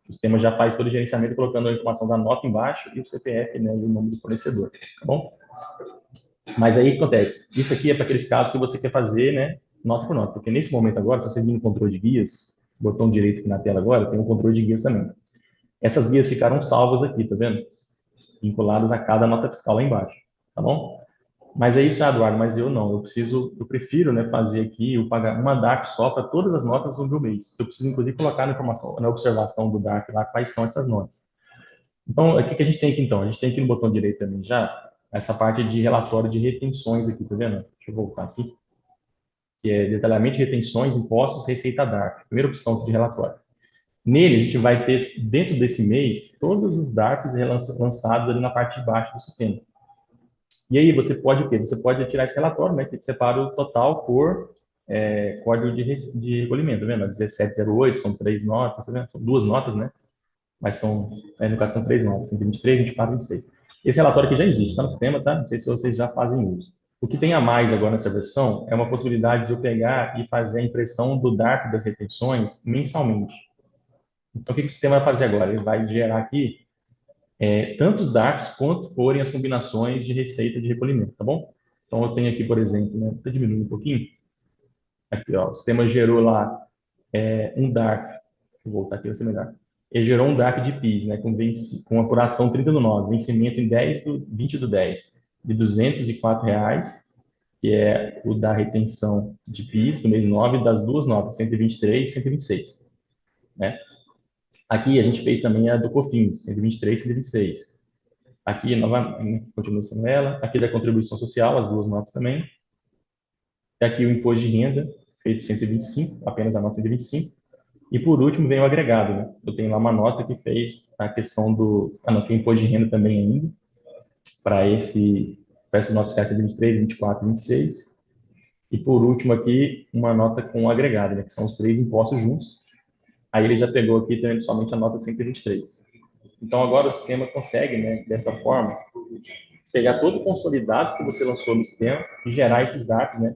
O sistema já faz todo o gerenciamento colocando a informação da nota embaixo e o CPF, né, e o nome do fornecedor, tá bom? Mas aí o que acontece? Isso aqui é para aqueles casos que você quer fazer, né, nota por nota, porque nesse momento agora, se você vir no controle de guias, botão direito aqui na tela agora, tem o controle de guias também. Essas guias ficaram salvas aqui, tá vendo? Vinculadas a cada nota fiscal lá embaixo, tá bom? Mas é isso, Eduardo, mas eu não, eu prefiro, né, fazer aqui, pagar uma DARF só para todas as notas do meu mês. Eu preciso, inclusive, colocar na informação, na observação do DARF lá, quais são essas notas. Então, o que a gente tem aqui, então? A gente tem aqui no botão direito também já, essa parte de relatório de retenções aqui, tá vendo? Deixa eu voltar aqui, que é detalhamento de retenções, impostos, receita DARF, primeira opção aqui de relatório. Nele, a gente vai ter, dentro desse mês, todos os DARFs lançados ali na parte de baixo do sistema. E aí você pode o quê? Você pode tirar esse relatório, né, que separa o total por código de recolhimento, tá vendo? 1708, são 3 notas, tá vendo? São 2 notas, né? mas no caso são três notas, 123, 24 e 26. Esse relatório aqui já existe, está no sistema, tá? Não sei se vocês já fazem uso. O que tem a mais agora nessa versão é uma possibilidade de eu pegar e fazer a impressão do DARF das retenções mensalmente. Então, o que o sistema vai fazer agora? Ele vai gerar aqui tantos DARFs quanto forem as combinações de receita de recolhimento, tá bom? Então, eu tenho aqui, por exemplo, né, vou diminuir um pouquinho. Aqui, ó, o sistema gerou lá um DARF. Vou voltar aqui, vai ser melhor. Ele gerou um DARF de PIS, né, com apuração 30 do 9, vencimento em 20 do 10, de R$ 204, que é o da retenção de PIS do mês 9 das duas notas, 123 e 126. Né? Aqui a gente fez também a do COFINS, 123 e 126. Aqui, novamente, continua sendo ela. Aqui da contribuição social, as duas notas também. E aqui o imposto de renda, feito 125, apenas a nota 125. E por último vem o agregado, né? Eu tenho lá uma nota que fez a questão do... Ah, não, tem imposto de renda também ainda, para essas notas fiscais 123, 24 e 26. E por último aqui, uma nota com agregado, né? Que são os três impostos juntos. Aí ele já pegou aqui tendo somente a nota 123. Então agora o sistema consegue, né, dessa forma, pegar todo o consolidado que você lançou no sistema e gerar esses dados, né?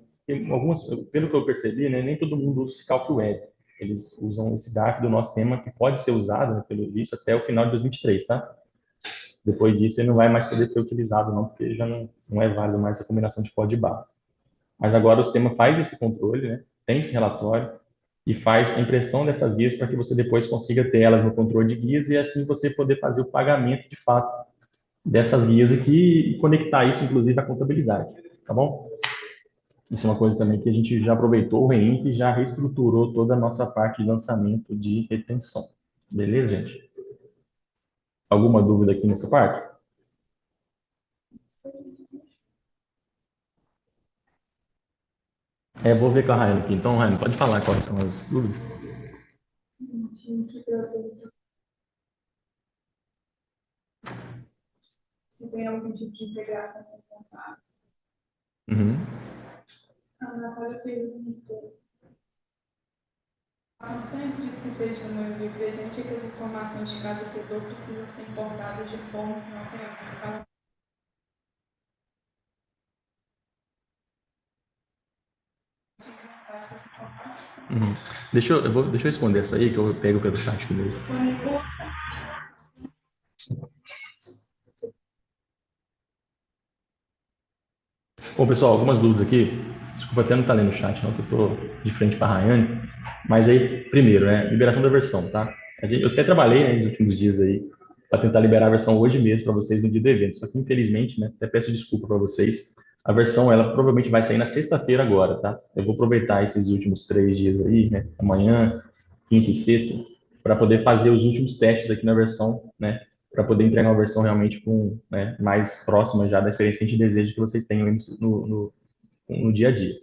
Pelo que eu percebi, né, nem todo mundo usa esse cálculo web. Eles usam esse DARF do nosso sistema que pode ser usado, né, pelo visto, até o final de 2023, tá? Depois disso, ele não vai mais poder ser utilizado, não, porque já não é válido mais a combinação de código de barras. Mas agora o sistema faz esse controle, né? Tem esse relatório e faz a impressão dessas guias para que você depois consiga ter elas no controle de guias e assim você poder fazer o pagamento de fato dessas guias aqui e conectar isso, inclusive, à contabilidade, tá bom? Isso é uma coisa também que a gente já aproveitou o Reinc e já reestruturou toda a nossa parte de lançamento de retenção. Beleza, gente? Alguma dúvida aqui nessa parte? Vou ver com a Raine aqui. Então, Raine, pode falar quais são as dúvidas? Se tem algum tipo de integração com o contato. Uhum. A Natália perguntou. Acredito que seja no envio presente que as informações de cada setor precisam ser importadas de forma que não tenhamos que falar. Uhum. Deixa eu responder essa aí, que eu pego pelo chat aqui mesmo. Bom, pessoal, algumas dúvidas aqui. Desculpa até não estar lendo o chat, não, que eu estou de frente para a Rayane. Mas aí, primeiro, né, liberação da versão, tá? Eu até trabalhei, né, nos últimos dias aí para tentar liberar a versão hoje mesmo para vocês no dia do evento. Só que, infelizmente, né, até peço desculpa para vocês. A versão, ela provavelmente vai sair na sexta-feira agora, tá? Eu vou aproveitar esses últimos 3 dias aí, né, amanhã, quinta e sexta, para poder fazer os últimos testes aqui na versão, né, para poder entregar uma versão realmente né, mais próxima já da experiência que a gente deseja que vocês tenham no dia a dia.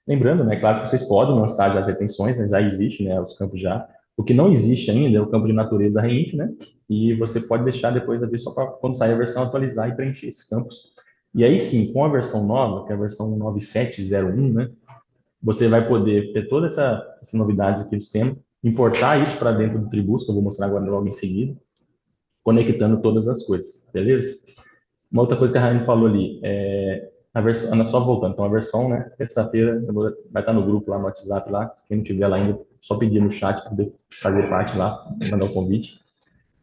Lembrando, né, claro que vocês podem lançar já as retenções, né, já existe, né, os campos já. O que não existe ainda é o campo de natureza da Reinf, né, e você pode deixar depois a ver só para quando sair a versão atualizar e preencher esses campos. E aí sim, com a versão nova, que é a versão 9701, né, você vai poder ter todas essas novidades aqui do sistema, importar isso para dentro do Tribus, que eu vou mostrar agora logo em seguida, conectando todas as coisas, beleza? Uma outra coisa que a Raine falou ali, a versão, só voltando, então a versão, né, terça-feira vai estar no grupo lá, no WhatsApp lá, quem não tiver lá ainda, só pedir no chat para poder fazer parte lá, mandar o convite.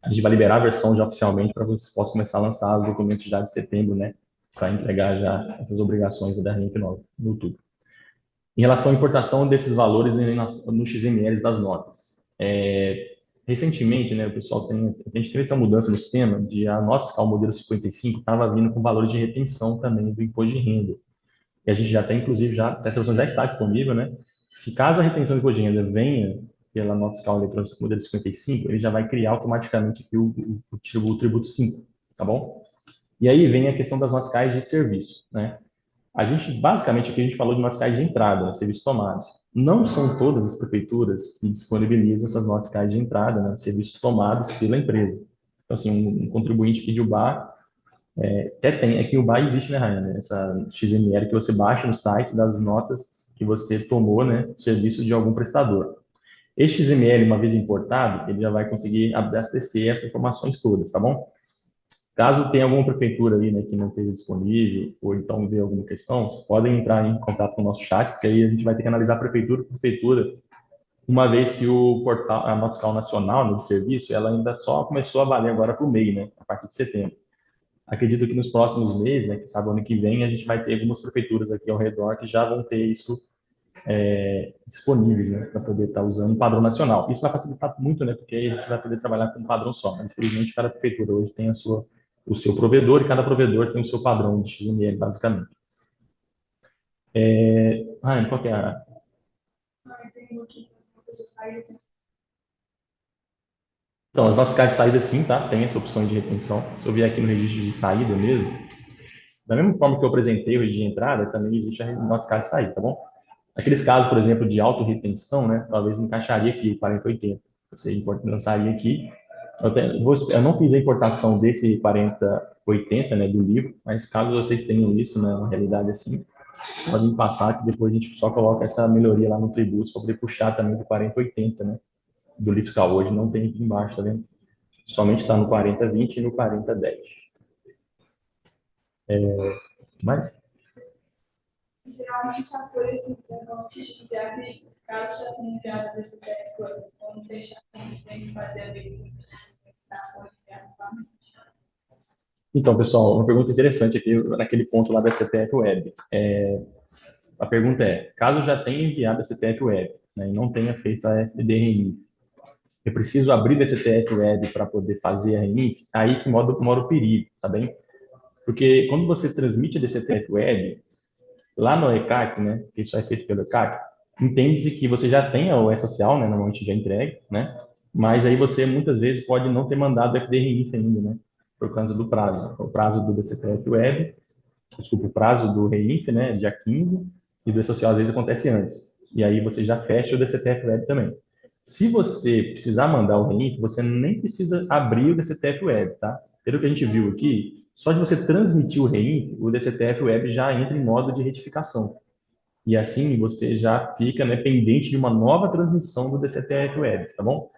A gente vai liberar a versão já oficialmente para vocês possam começar a lançar os documentos já de setembro, né, para entregar já essas obrigações da RENF nova no YouTube. Em relação à importação desses valores no XML das notas. Recentemente, né, o pessoal a gente teve essa mudança no sistema de a nota fiscal modelo 55 estava vindo com valores de retenção também do imposto de renda. E a gente já tem, inclusive, essa versão já está disponível, né? Se caso a retenção do imposto de renda venha pela nota fiscal eletrônica modelo 55, ele já vai criar automaticamente aqui o tributo 5, tá bom? E aí vem a questão das notas fiscais de serviço, né? A gente, basicamente, aqui a gente falou de notas fiscais de entrada, né, serviços tomados. Não são todas as prefeituras que disponibilizam essas notas fiscais de entrada, né, serviços tomados pela empresa. Então, assim, um contribuinte aqui de UBA, até tem, aqui o UBA existe, né, Rainha, essa XML que você baixa no site das notas que você tomou, né, serviço de algum prestador. Este XML, uma vez importado, ele já vai conseguir abastecer essas informações todas, tá bom? Caso tenha alguma prefeitura aí, né, que não esteja disponível, ou então vê alguma questão, vocês podem entrar em contato com o nosso chat, que aí a gente vai ter que analisar prefeitura por prefeitura, uma vez que o portal, a Nota Fiscal Nacional, né, de serviço, ela ainda só começou a valer agora para o MEI, né, a partir de setembro. Acredito que nos próximos meses, né, que sabe, ano que vem, a gente vai ter algumas prefeituras aqui ao redor que já vão ter isso disponíveis, né, para poder estar usando o padrão nacional. Isso vai facilitar muito, né, porque aí a gente vai poder trabalhar com um padrão só. Mas, infelizmente, cada prefeitura hoje tem o seu provedor e cada provedor tem o seu padrão de XML, basicamente. Qual que é a... Então, as nossas cartas de saída, sim, tá? Tem essa opção de retenção. Se eu vier aqui no registro de saída mesmo, da mesma forma que eu apresentei o registro de entrada, também existe a nossa carta de saída, tá bom? Aqueles casos, por exemplo, de autorretenção, né? Talvez encaixaria aqui o 4080. Você lançaria aqui. Eu não fiz a importação desse 4080, né, do livro, mas caso vocês tenham isso, né, na realidade assim, podem passar que depois a gente só coloca essa melhoria lá no Tribus para poder puxar também do 4080, né, do livro fiscal. Hoje não tem aqui embaixo, tá vendo? Somente está no 4020 e no 4010. Mas, Geralmente as folhas se encerram antes de enviar a caso já tenha enviado esse texto, então não deixar tempo de fazer a verificação enviada novamente. então, pessoal, uma pergunta interessante aqui naquele ponto lá da CPF Web. A pergunta é, caso já tenha enviado a CPF Web, né, e não tenha feito a FDRI, eu preciso abrir a CPF Web para poder fazer a RENIF, aí que mora o perigo, tá bem? Porque quando você transmite a DCTF Web, lá no ECAC, né, que isso é feito pelo ECAC, entende-se que você já tem a OE social, né, normalmente já entregue, né, mas aí você muitas vezes pode não ter mandado o FDRIF ainda, né, por causa do prazo. O prazo do DCTF Web, desculpa, o prazo do REINF, né, dia 15, e do E-Social às vezes acontece antes. E aí você já fecha o DCTF Web também. Se você precisar mandar o REINF, você nem precisa abrir o DCTF Web, tá? Pelo que a gente viu aqui, só de você transmitir o REINF, o DCTF Web já entra em modo de retificação. E assim você já fica, né, pendente de uma nova transmissão do DCTF Web, tá bom?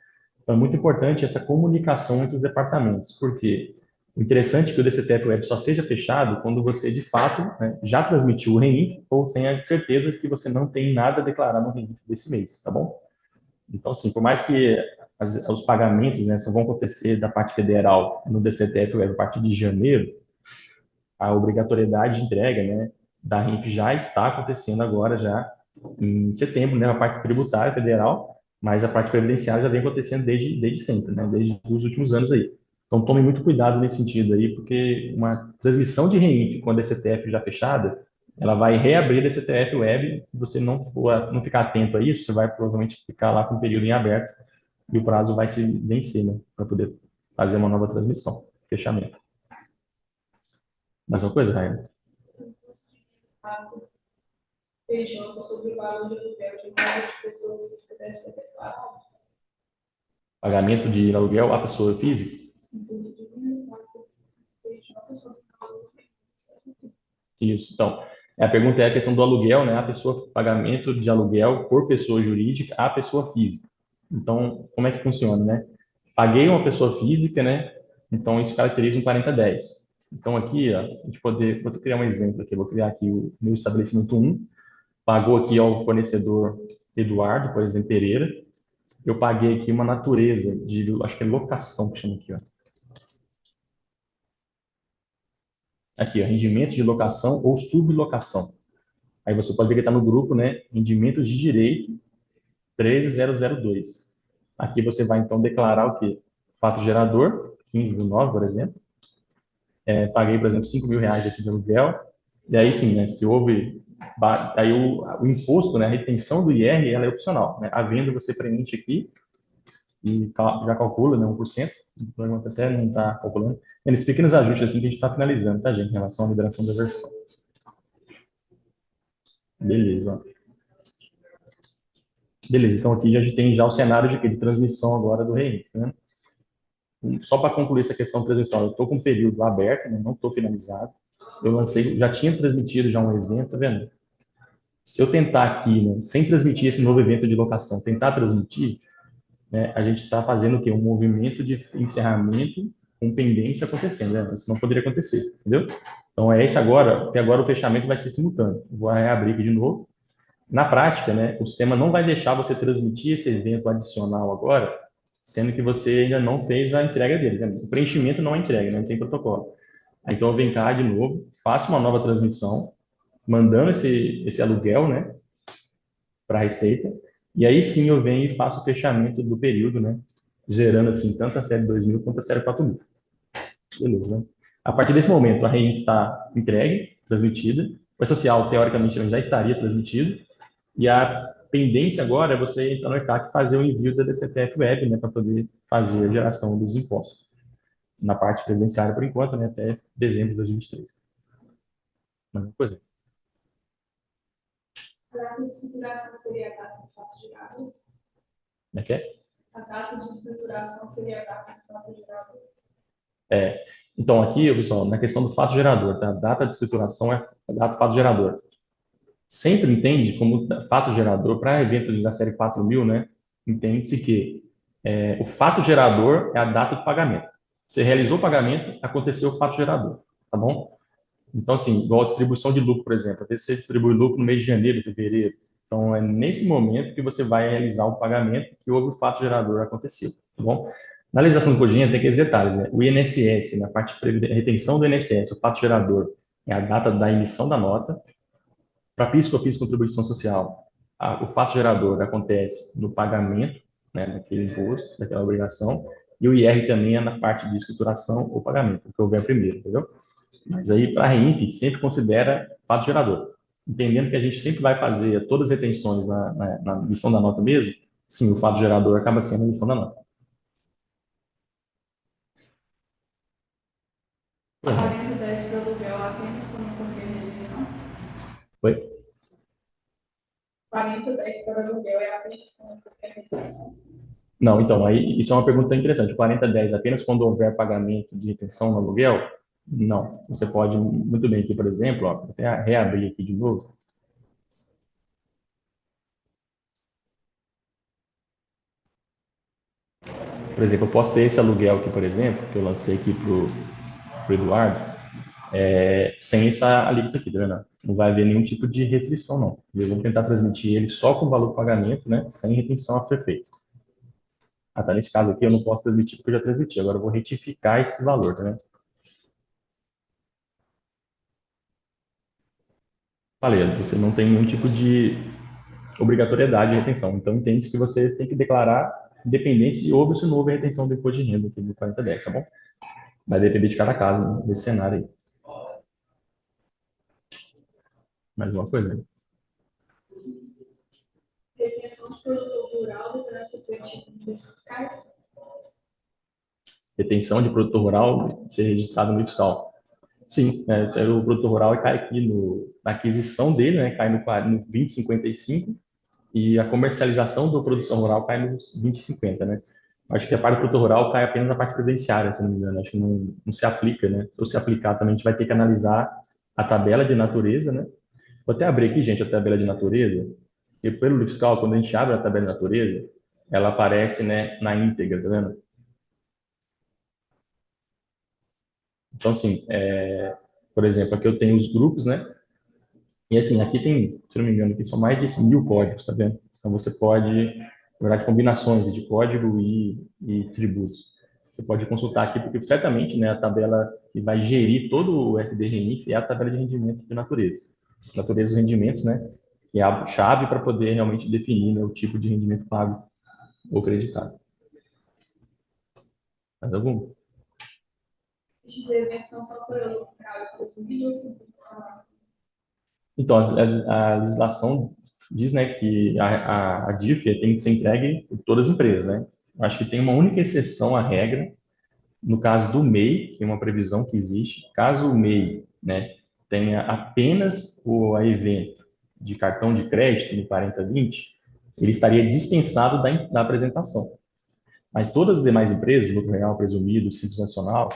Então é muito importante essa comunicação entre os departamentos, porque o interessante é que o DCTF Web só seja fechado quando você, de fato, né, já transmitiu o REINF ou tenha certeza de que você não tem nada a declarar no REINF desse mês, tá bom? Então, assim, por mais que os pagamentos, né, só vão acontecer da parte federal no DCTF Web a partir de janeiro, a obrigatoriedade de entrega, né, da RINF já está acontecendo agora, já em setembro, né, a parte tributária federal, mas a parte previdenciária já vem acontecendo desde sempre, né, desde os últimos anos aí. Então, tome muito cuidado nesse sentido aí, porque uma transmissão de RINF com a DCTF já fechada, ela vai reabrir a DCTF Web, se você não ficar atento a isso, você vai provavelmente ficar lá com o período em aberto e o prazo vai se vencer, né, para poder fazer uma nova transmissão, fechamento. Mais uma coisa, Raia? PJ sobre o valor de aluguel de imóvel de pessoa física deve ser declarado. Pagamento de aluguel à pessoa física? Isso. Então, a pergunta é a questão do aluguel, né? A pessoa, pagamento de aluguel por pessoa jurídica à pessoa física. Então, como é que funciona, né? Paguei uma pessoa física, né? Então, isso caracteriza um 4010. Então, aqui, ó, a gente vou criar um exemplo aqui. Eu vou criar aqui o meu estabelecimento 1, pagou aqui ao fornecedor Eduardo, por exemplo, Pereira. Eu paguei aqui uma natureza de, acho que é locação que chama aqui, ó. Aqui, ó, rendimentos de locação ou sublocação. Aí você pode ver que está no grupo, né? Rendimentos de direito 13002. Aqui você vai, então, declarar o quê? Fato gerador, 15/9, por exemplo. Paguei, por exemplo, R$ 5.000 aqui de aluguel. E aí, sim, né? Se houve... Aí o imposto, né? A retenção do IR, ela é opcional, né? A venda você preenche aqui e já calcula, né? 1%. O programa até não está calculando. Eles pequenos ajustes assim que a gente está finalizando, tá, gente? Em relação à liberação da versão. Beleza, ó. Beleza, então aqui a gente tem já o cenário de transmissão agora do REINF, né? Só para concluir essa questão de transmissão, eu estou com o período aberto, né? Não estou finalizado. Eu lancei, já tinha transmitido já um evento, tá vendo? Se eu tentar aqui, né, sem transmitir esse novo evento de locação, tentar transmitir, né, a gente está fazendo o quê? Um movimento de encerramento com pendência acontecendo, né? Isso não poderia acontecer, entendeu? Então é esse agora, porque agora o fechamento vai ser simultâneo. Vou reabrir aqui de novo. Na prática, né, o sistema não vai deixar você transmitir esse evento adicional agora, sendo que você ainda não fez a entrega dele, né? O preenchimento não é entrega, né? Não tem protocolo. Então, eu venho cá de novo, faço uma nova transmissão, mandando esse aluguel, né, para a Receita, e aí sim eu venho e faço o fechamento do período, né, gerando assim tanto a série 2000 quanto a série 4000. Beleza, né? A partir desse momento, a rede está entregue, transmitida, o social, teoricamente, já estaria transmitido, e a pendência agora é você entrar no ECAC e fazer o envio da DCTF Web, né, para poder fazer a geração dos impostos. Na parte previdenciária, por enquanto, né, até dezembro de 2023. Mesma coisa. A data de escrituração seria a data de fato gerado? Como é que é? A data de escrituração seria a data de fato gerado? Então, aqui, pessoal, na questão do fato gerador, tá? A data de escrituração é a data do fato gerador. Sempre entende como fato gerador, para eventos da série 4000, né? Entende-se que o fato gerador é a data do pagamento. Você realizou o pagamento, aconteceu o fato gerador, tá bom? Então, assim, igual a distribuição de lucro, por exemplo, às vezes você distribui lucro no mês de janeiro, fevereiro. Então, é nesse momento que você vai realizar o pagamento que houve o fato gerador aconteceu, tá bom? Na legislação do CODINHA tem aqueles detalhes, né? O INSS, na parte de retenção do INSS, o fato gerador é a data da emissão da nota. Para PIS, COFINS, contribuição social, o fato gerador acontece no pagamento, né, daquele imposto, daquela obrigação, e o IR também é na parte de escrituração ou pagamento, o que houver primeiro, entendeu? Mas aí, para a REINF, sempre considera fato gerador. Entendendo que a gente sempre vai fazer todas as retenções na emissão da nota mesmo, sim, o fato gerador acaba sendo a emissão da nota. 40/10 do aluguel apenas quando ocorrer a rejeição? Oi? 40/10 para aluguel é apenas quando ocorrer a rejeição? Não, então, aí isso é uma pergunta interessante. 40/10 apenas quando houver pagamento de retenção no aluguel? Não. Você pode muito bem aqui, por exemplo, ó, vou até reabrir aqui de novo. Por exemplo, eu posso ter esse aluguel aqui, por exemplo, que eu lancei aqui pro Eduardo, sem essa alíquota aqui, tá vendo? Não vai haver nenhum tipo de restrição, não. Eu vou tentar transmitir ele só com o valor do pagamento, né, sem retenção a ser feita. Tá, nesse caso aqui eu não posso transmitir porque eu já transmiti. Agora eu vou retificar esse valor, tá vendo? Falei, você não tem nenhum tipo de obrigatoriedade de retenção. Então, entende que você tem que declarar, independente se houve ou se não houve a retenção do imposto de renda aqui do 4010, tá bom? Vai depender de cada caso, né, desse cenário aí. Mais uma coisa, né? Retenção de produtor rural deverá ser preenchida nos fiscais? Retenção de produtor rural ser registrado no fiscal. Sim, o produtor rural cai aqui na aquisição dele, né, cai no 2055, e a comercialização da produção rural cai nos 2050, né? Acho que a parte do produtor rural cai apenas na parte previdenciária, se não me engano. Acho que não se aplica, né? Se se aplicar também, a gente vai ter que analisar a tabela de natureza, né? Vou até abrir aqui, gente, a tabela de natureza, e pelo fiscal, quando a gente abre a tabela de natureza, ela aparece, né, na íntegra, tá vendo? Então, assim, por exemplo, aqui eu tenho os grupos, né? E assim, aqui tem, se não me engano, aqui são mais de 1000 códigos, tá vendo? Então você pode, na verdade, combinações de código e tributos. Você pode consultar aqui, porque certamente, né, a tabela que vai gerir todo o FD-RENIF é a tabela de rendimento de natureza. Natureza dos rendimentos, né? Que é a chave para poder realmente definir, né, o tipo de rendimento pago ou creditado. Mais algum? Estes eventos são só para lucro presumido ou simplesmente? Então, a legislação diz, né, que a DIF tem que ser entregue por todas as empresas, né? Acho que tem uma única exceção à regra, no caso do MEI, tem uma previsão que existe, caso o MEI, né, tenha apenas o evento de cartão de crédito no 4020, ele estaria dispensado da apresentação. Mas todas as demais empresas, lucro real, presumido, simples nacional,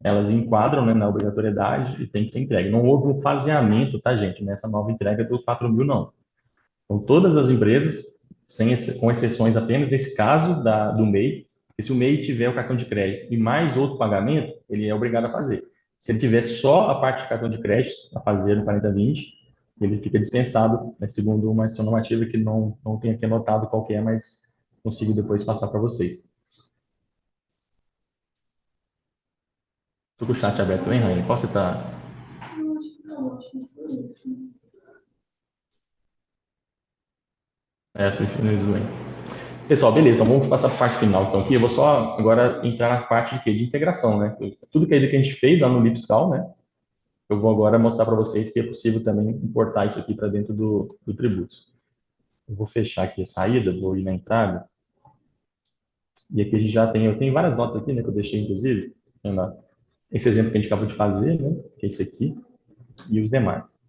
elas enquadram, né, na obrigatoriedade e tem que ser entregue. Não houve um faseamento, tá, gente, nessa nova entrega dos 4000, não. Então, todas as empresas, com exceções apenas desse caso do MEI, porque se o MEI tiver o cartão de crédito e mais outro pagamento, ele é obrigado a fazer. Se ele tiver só a parte de cartão de crédito a fazer no 4020, ele fica dispensado, né, segundo uma instrução normativa que não tem aqui anotado qual que é, mas consigo depois passar para vocês. Estou com o chat aberto, hein, Rainha? Qual você está? Prefiro bem. Pessoal, beleza, então vamos passar para a parte final. Então, aqui eu vou só agora entrar na parte de quê? De integração, né? Tudo que a gente fez lá no LIP Fiscal, né? Eu vou agora mostrar para vocês que é possível também importar isso aqui para dentro do Tributos. Eu vou fechar aqui a saída, vou ir na entrada. E aqui a gente já tem, eu tenho várias notas aqui, né, que eu deixei, inclusive. Esse exemplo que a gente acabou de fazer, né, que é esse aqui, e os demais.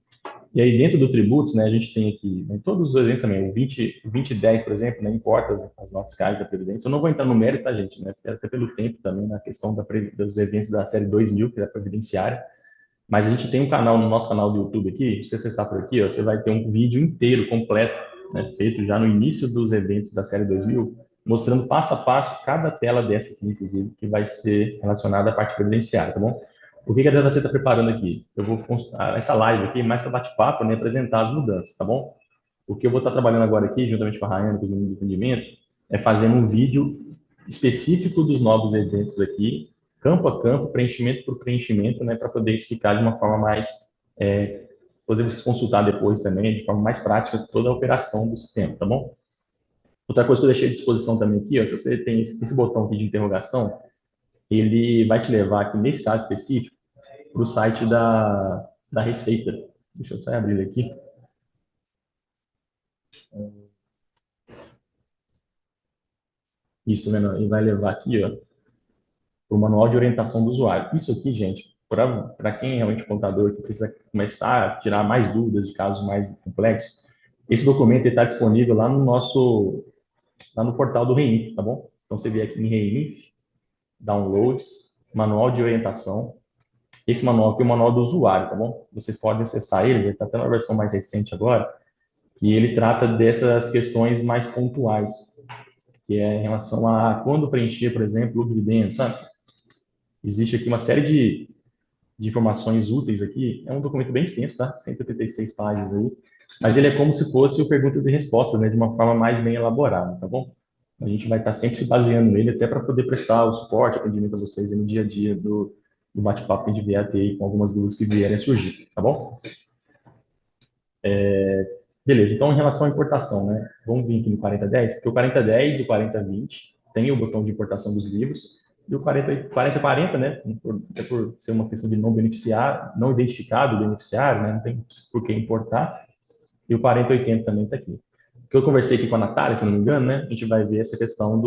E aí, dentro do Tributos, né, a gente tem aqui, né, todos os eventos também, o 2010, por exemplo, né, importa as notas fiscais da Previdência. Eu não vou entrar no mérito, tá, gente, né, até pelo tempo também, na questão dos eventos da série 2000, que é a Previdenciária. Mas a gente tem um canal, no nosso canal do YouTube aqui, se você está por aqui, ó, você vai ter um vídeo inteiro, completo, né, feito já no início dos eventos da série 2000, mostrando passo a passo cada tela dessa aqui, inclusive, que vai ser relacionada à parte previdenciária, tá bom? O que que a DWC está preparando aqui? Eu vou essa live aqui, mais para bate-papo, né, apresentar as mudanças, tá bom? O que eu vou estar trabalhando agora aqui, juntamente com a Rayane, com os meninos do atendimento, é fazendo um vídeo específico dos novos eventos aqui, campo a campo, preenchimento por preenchimento, né, para poder explicar de uma forma mais, podemos consultar depois também, de forma mais prática, toda a operação do sistema, tá bom? Outra coisa que eu deixei à disposição também aqui, ó, se você tem esse botão aqui de interrogação, ele vai te levar aqui, nesse caso específico, para o site da Receita. Deixa eu só abrir aqui. Isso, né? E vai levar aqui, ó, para o manual de orientação do usuário. Isso aqui, gente, para quem é realmente contador, que precisa começar a tirar mais dúvidas de casos mais complexos, esse documento está disponível lá lá no portal do Reinf, tá bom? Então você vê aqui em Reinf, Downloads, Manual de Orientação. Esse manual aqui é o manual do usuário, tá bom? Vocês podem acessar ele está até na versão mais recente agora, que ele trata dessas questões mais pontuais, que é em relação a quando preencher, por exemplo, o dividendo, sabe? Existe aqui uma série de informações úteis aqui. É um documento bem extenso, tá? 186 páginas aí. Mas ele é como se fosse o perguntas e respostas, né? De uma forma mais bem elaborada, tá bom? A gente vai estar sempre se baseando nele até para poder prestar o suporte, atendimento a vocês no dia a dia do bate-papo que a gente vier a ter aí, com algumas dúvidas que vierem a surgir, tá bom? Beleza, então em relação à importação, né? Vamos vir aqui no 4010, porque o 4010 e o 4020 tem o botão de importação dos livros, e o 4040, né? Até por ser uma questão de não beneficiar, não identificado o beneficiário, né? Não tem por que importar, e o 4080 também está aqui. O que eu conversei aqui com a Natália, se não me engano, né? A gente vai ver essa questão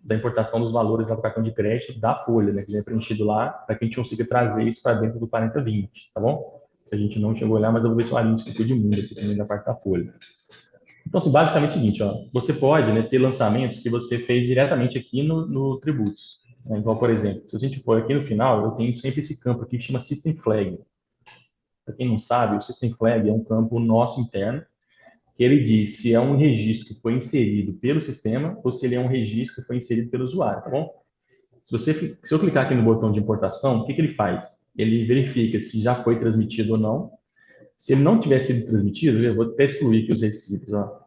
da importação dos valores lá do cartão de crédito da folha, né? Que já é preenchido lá, para que a gente consiga trazer isso para dentro do 4020, tá bom? Que a gente não chegou a olhar, mas eu vou ver se o Aline esqueceu de mundo aqui também da parte da folha. Então, assim, basicamente é o seguinte, ó, você pode, né, ter lançamentos que você fez diretamente aqui no Tributos. Né? Igual, por exemplo, se a gente for aqui no final, eu tenho sempre esse campo aqui que chama System Flag. Para quem não sabe, o System Flag é um campo nosso interno, que ele diz se é um registro que foi inserido pelo sistema ou se ele é um registro que foi inserido pelo usuário, tá bom? Se eu clicar aqui no botão de importação, o que ele faz? Ele verifica se já foi transmitido ou não. Se ele não tiver sido transmitido, eu vou até excluir aqui os recibos. Ó.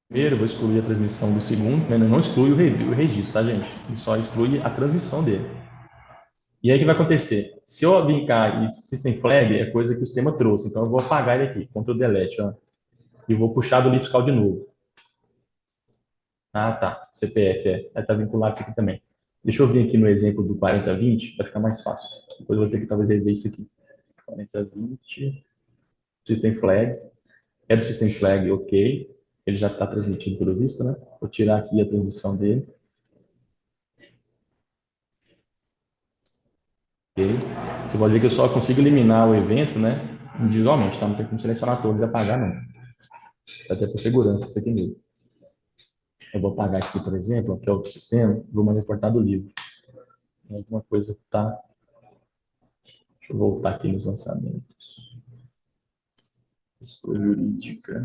Primeiro, eu vou excluir a transmissão do segundo, mas não exclui o registro, tá, gente? Ele só exclui a transmissão dele. E aí, o que vai acontecer? Se eu brincar e System Flag, é coisa que o sistema trouxe. Então, eu vou apagar ele aqui, Ctrl Delete, ó. E vou puxar do livro fiscal de novo. Ah, tá. CPF, tá vinculado isso aqui também. Deixa eu vir aqui no exemplo do 4020, vai ficar mais fácil. Depois eu vou ter que talvez rever isso aqui. 4020, System Flag. É do System Flag, ok. Ele já está transmitido pelo visto, né? Vou tirar aqui a transmissão dele. Ok. Você pode ver que eu só consigo eliminar o evento, né? Individualmente, tá? Não tem como selecionar todos e apagar, não. Até por segurança, isso aqui mesmo. Eu vou apagar isso aqui, por exemplo, que é o sistema, vou mais reportar do livro. Alguma coisa que está Deixa eu voltar aqui nos lançamentos. Pessoa jurídica.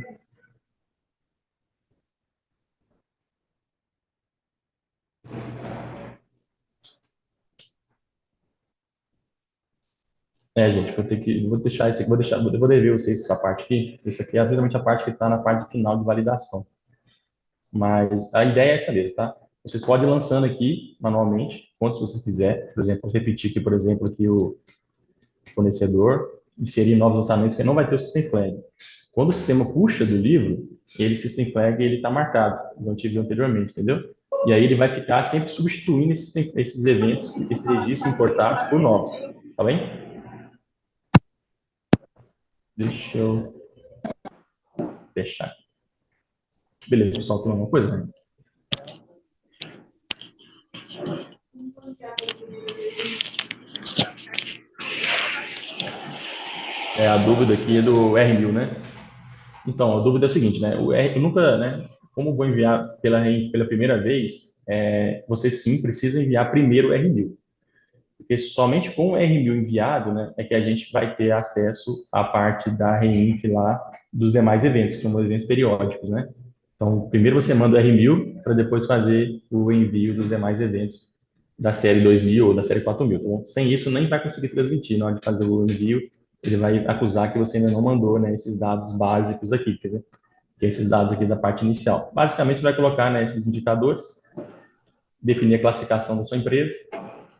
Gente, vou deixar esse aqui, vou dever vocês essa parte aqui. Isso aqui é exatamente a parte que está na parte final de validação. Mas a ideia é essa mesmo, tá? Vocês podem ir lançando aqui manualmente, quantos vocês quiser. Por exemplo, vou repetir aqui, por exemplo, aqui o fornecedor, inserir novos lançamentos, que não vai ter o System Flag. Quando o sistema puxa do livro, ele System Flag ele está marcado, como eu te vi anteriormente, entendeu? E aí ele vai ficar sempre substituindo esses eventos, esses registros importados por novos, tá bem? Deixa eu fechar. Beleza, pessoal, tem alguma coisa? Né? A dúvida aqui é do R1000, né? Então, a dúvida é o seguinte, né? Eu nunca, né? Como vou enviar pela primeira vez, você sim precisa enviar primeiro o R1000. Porque somente com o R1000 enviado, né, é que a gente vai ter acesso à parte da REINF lá dos demais eventos, que são os eventos periódicos, né? Então, primeiro você manda o R1000 para depois fazer o envio dos demais eventos da série 2000 ou da série 4000, tá bom? Sem isso, nem vai conseguir transmitir na hora de fazer o envio. Ele vai acusar que você ainda não mandou, né, esses dados básicos aqui, quer dizer, que é esses dados aqui da parte inicial. Basicamente, vai colocar, né, esses indicadores, definir a classificação da sua empresa.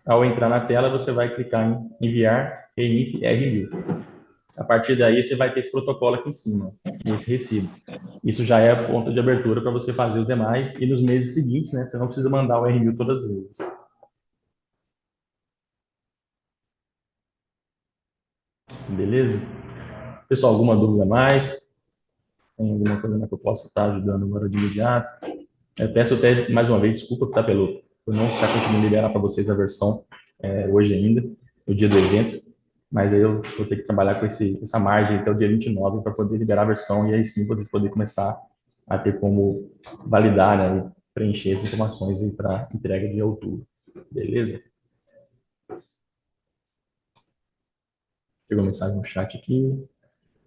Ao entrar na tela, você vai clicar em enviar RINF R1000. A partir daí, você vai ter esse protocolo aqui em cima, esse recibo. Isso já é a ponta de abertura para você fazer os demais, e nos meses seguintes, né, você não precisa mandar o R1000 todas as vezes. Beleza? Pessoal, alguma dúvida a mais? Tem alguma coisa que eu possa estar ajudando agora de imediato? Eu peço até, mais uma vez, desculpa tá, por não estar conseguindo liberar para vocês a versão hoje ainda, no dia do evento, mas aí eu vou ter que trabalhar com essa margem até o dia 29 para poder liberar a versão e aí sim vocês poder começar a ter como validar, né, e preencher as informações para entrega de outubro. Beleza? Chegou uma mensagem no chat aqui.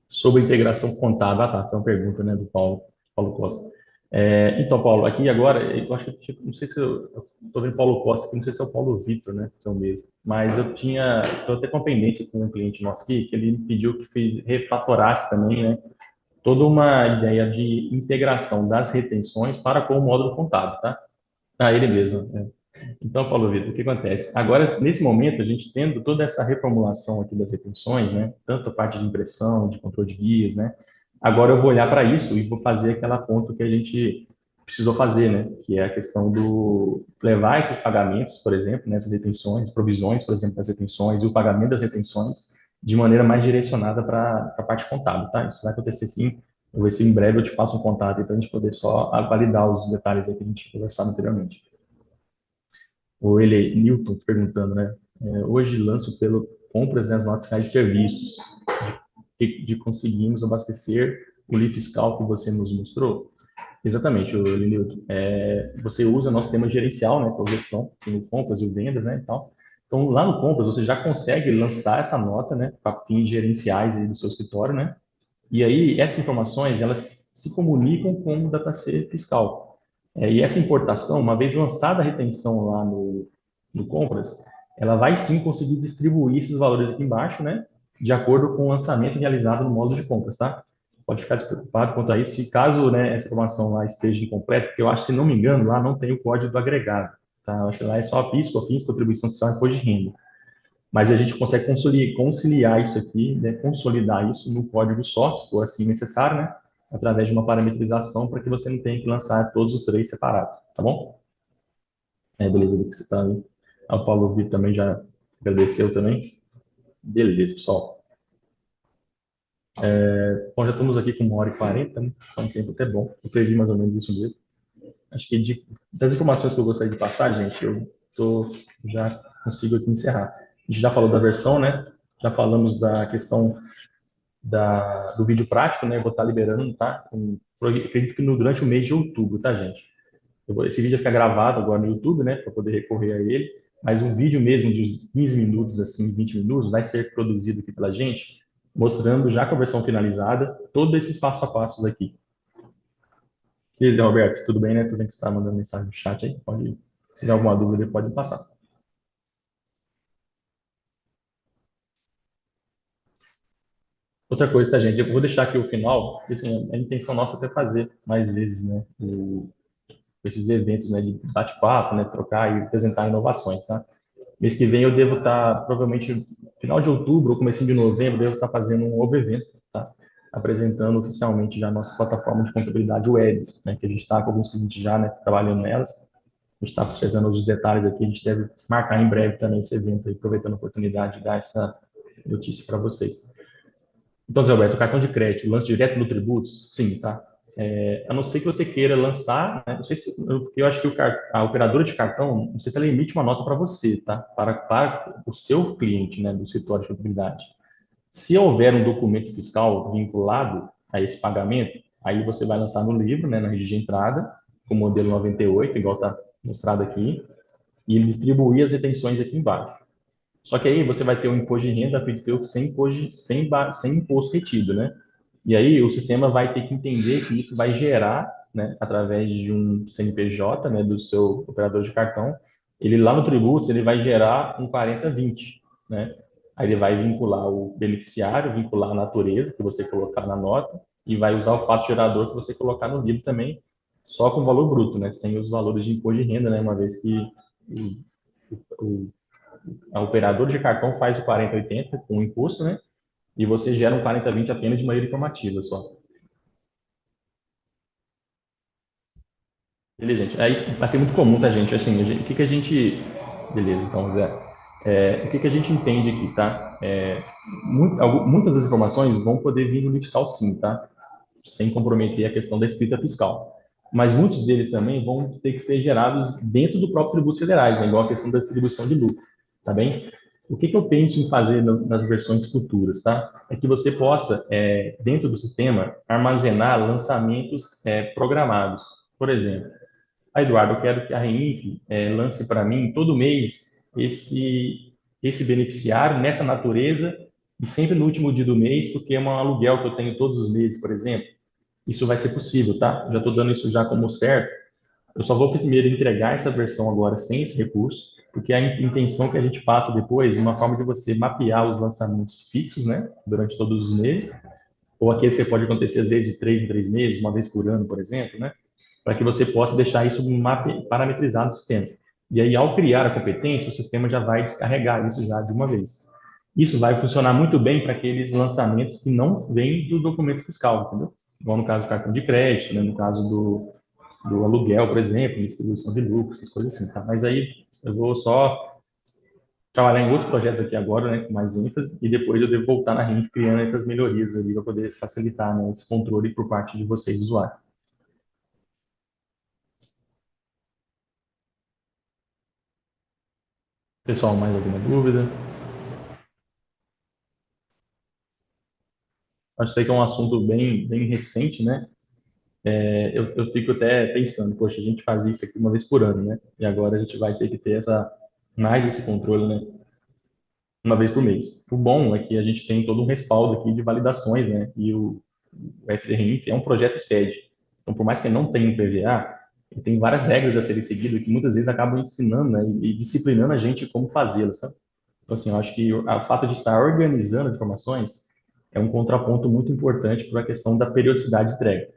Sobre integração contábil. Ah, tá, foi uma pergunta, né, do Paulo Costa. Então, Paulo, aqui agora, eu acho que, tipo, não sei se eu estou vendo Paulo Costa aqui, não sei se é o Paulo Vitor, né, que é o mesmo, mas estou até com uma pendência com um cliente nosso aqui, que ele pediu que refatorasse também, né, toda uma ideia de integração das retenções para com o módulo contábil, tá? Ah, ele mesmo. Então, Paulo Vitor, o que acontece? Agora, nesse momento, a gente tendo toda essa reformulação aqui das retenções, né, tanto a parte de impressão, de controle de guias, né, agora eu vou olhar para isso e vou fazer aquela ponta que a gente precisou fazer, né, que é a questão do levar esses pagamentos, por exemplo, nessas retenções, provisões, por exemplo, das retenções e o pagamento das retenções de maneira mais direcionada para a parte contábil, tá? Isso vai acontecer sim. Eu vou ver se em breve eu te passo um contato para a gente poder só validar os detalhes aí que a gente conversou anteriormente. Ou ele, Newton, perguntando, né? Hoje lanço pelo compras nas notas fiscais de serviços, de conseguirmos abastecer o livro fiscal que você nos mostrou. Exatamente, Newton. Você usa nosso sistema gerencial, né, com a gestão, tem o compras e o vendas, né, e tal. Então, lá no compras, você já consegue lançar essa nota, né, para fins gerenciais aí do seu escritório, né? E aí, essas informações, elas se comunicam com o dataset fiscal. E essa importação, uma vez lançada a retenção lá no compras, ela vai sim conseguir distribuir esses valores aqui embaixo, né? De acordo com o lançamento realizado no módulo de compras, tá? Pode ficar despreocupado quanto a isso. Se caso, né, essa informação lá esteja incompleta, porque eu acho, se não me engano, lá não tem o código do agregado, tá? Eu acho que lá é só PIS, COFINS, contribuição social e imposto de renda. Mas a gente consegue conciliar isso aqui, né, consolidar isso no código sócio, se for assim necessário, né, através de uma parametrização para que você não tenha que lançar todos os três separados, tá bom? Beleza, do que você está aí. O Paulo Vitor também já agradeceu também. Beleza, pessoal. Bom, já estamos aqui com 1h40, né? É um tempo até bom. Eu previ mais ou menos isso mesmo. Acho que das informações que eu gostaria de passar, gente, já consigo aqui encerrar. A gente já falou da versão, né? Já falamos da questão do vídeo prático, né? Eu vou estar liberando, tá? Acredito que durante o mês de outubro, tá, gente? Esse vídeo vai ficar gravado agora no YouTube, né? Para poder recorrer a ele. mas um vídeo mesmo de uns 15 minutos, assim, 20 minutos, vai ser produzido aqui pela gente, mostrando já com a versão finalizada, todos esses passo a passos aqui. Beleza, Roberto, tudo bem, né? Tudo bem que você está mandando mensagem no chat aí? Pode, se tiver alguma dúvida, pode passar. Outra coisa, tá, gente? Eu vou deixar aqui o final, porque, assim, a intenção nossa é até fazer mais vezes, né? Esses eventos, né, de bate-papo, né? Trocar e apresentar inovações, tá? Mês que vem eu devo estar, provavelmente, final de outubro ou comecinho de novembro, devo estar fazendo um novo evento, tá? Apresentando oficialmente já a nossa plataforma de contabilidade web, né? Que a gente está com alguns clientes já, né? Trabalhando nelas. A gente está chegando os detalhes aqui, a gente deve marcar em breve também esse evento aí, aproveitando a oportunidade de dar essa notícia para vocês. Então, Zé Alberto, o cartão de crédito, lance direto no tributos? Sim, tá? A não ser que você queira lançar, né? Não sei se, porque eu acho que a operadora de cartão, não sei se ela emite uma nota para você, tá? Para o seu cliente, né, do escritório de contabilidade. Se houver um documento fiscal vinculado a esse pagamento, aí você vai lançar no livro, né, na rede de entrada, com o modelo 98, igual está mostrado aqui, e distribuir as retenções aqui embaixo. Só que aí você vai ter um imposto de renda PIS/PIS sem imposto, sem imposto retido, né? E aí o sistema vai ter que entender que isso vai gerar, né, através de um CNPJ, né, do seu operador de cartão, ele lá no tributos, ele vai gerar um 40/20, né? Aí ele vai vincular o beneficiário, vincular a natureza que você colocar na nota e vai usar o fato gerador que você colocar no livro também, só com o valor bruto, né, sem os valores de imposto de renda, né, uma vez que o a operadora de cartão faz o 40/80 com o imposto, né? E você gera um 40/20 apenas de maneira informativa só. Beleza, gente? Isso vai ser muito comum, tá, gente? Assim, o que que a gente... Beleza, então, Zé. O que que a gente entende aqui, tá? Muitas das informações vão poder vir no digital sim, tá? Sem comprometer a questão da escrita fiscal. Mas muitos deles também vão ter que ser gerados dentro do próprio tributos federais, né? Igual a questão da distribuição de lucro, tá bem? O que que eu penso em fazer nas versões futuras, tá? É que você possa, dentro do sistema, armazenar lançamentos programados. Por exemplo, Eduardo, eu quero que a REINF lance para mim todo mês esse beneficiário nessa natureza e sempre no último dia do mês, porque é um aluguel que eu tenho todos os meses, por exemplo. Isso vai ser possível, tá? Já estou dando isso já como certo. Eu só vou primeiro entregar essa versão agora sem esse recurso, porque a intenção é que a gente faça depois uma forma de você mapear os lançamentos fixos, né, durante todos os meses, ou aqueles que pode acontecer às vezes de 3 em 3 meses, uma vez por ano, por exemplo, né, para que você possa deixar isso parametrizado no sistema. E aí, ao criar a competência, o sistema já vai descarregar isso já de uma vez. Isso vai funcionar muito bem para aqueles lançamentos que não vêm do documento fiscal, entendeu? Igual no caso do cartão de crédito, né? No caso do aluguel, por exemplo, distribuição de lucros, essas coisas assim, tá? Mas aí eu vou só trabalhar em outros projetos aqui agora, né, com mais ênfase, e depois eu devo voltar na rede criando essas melhorias ali para poder facilitar, né, esse controle por parte de vocês, usuários. Pessoal, mais alguma dúvida? Acho que é um assunto bem recente, né? Eu fico até pensando, poxa, a gente faz isso aqui uma vez por ano, né? E agora a gente vai ter que ter mais esse controle, né? Uma vez por mês. O bom é que a gente tem todo um respaldo aqui de validações, né? E o FDRINF é um projeto SPED. Então, por mais que ele não tenha um PVA, ele tem várias regras a serem seguidas que muitas vezes acabam ensinando, né? E disciplinando a gente como fazê-las, sabe? Então, assim, eu acho que o fato de estar organizando as informações é um contraponto muito importante para a questão da periodicidade de entrega.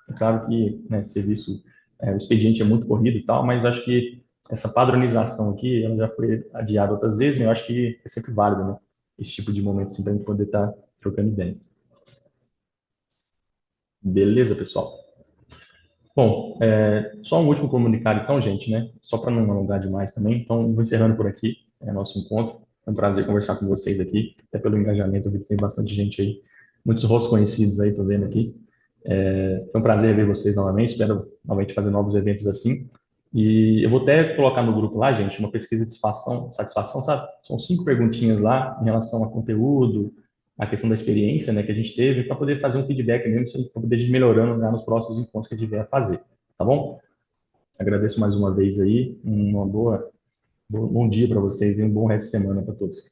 É claro que, né, serviço, o expediente é muito corrido e tal, mas acho que essa padronização aqui, ela já foi adiada outras vezes, e eu acho que é sempre válido, né? Esse tipo de momento, assim, para a gente poder estar trocando ideia. Beleza, pessoal? Bom, só um último comunicado, então, gente, né? Só para não alongar demais também. Então, vou encerrando por aqui, nosso encontro. É um prazer conversar com vocês aqui, até pelo engajamento, eu vi que tem bastante gente aí, muitos rostos conhecidos aí, tô vendo aqui. Foi um prazer ver vocês novamente, espero novamente fazer novos eventos assim. E eu vou até colocar no grupo lá, gente, uma pesquisa de satisfação, sabe? São 5 perguntinhas lá em relação a conteúdo, a questão da experiência, né, que a gente teve, para poder fazer um feedback mesmo, para poder ir melhorando já nos próximos encontros que a gente vier a fazer, tá bom? Agradeço mais uma vez aí, uma boa Bom dia para vocês e um bom resto de semana para todos.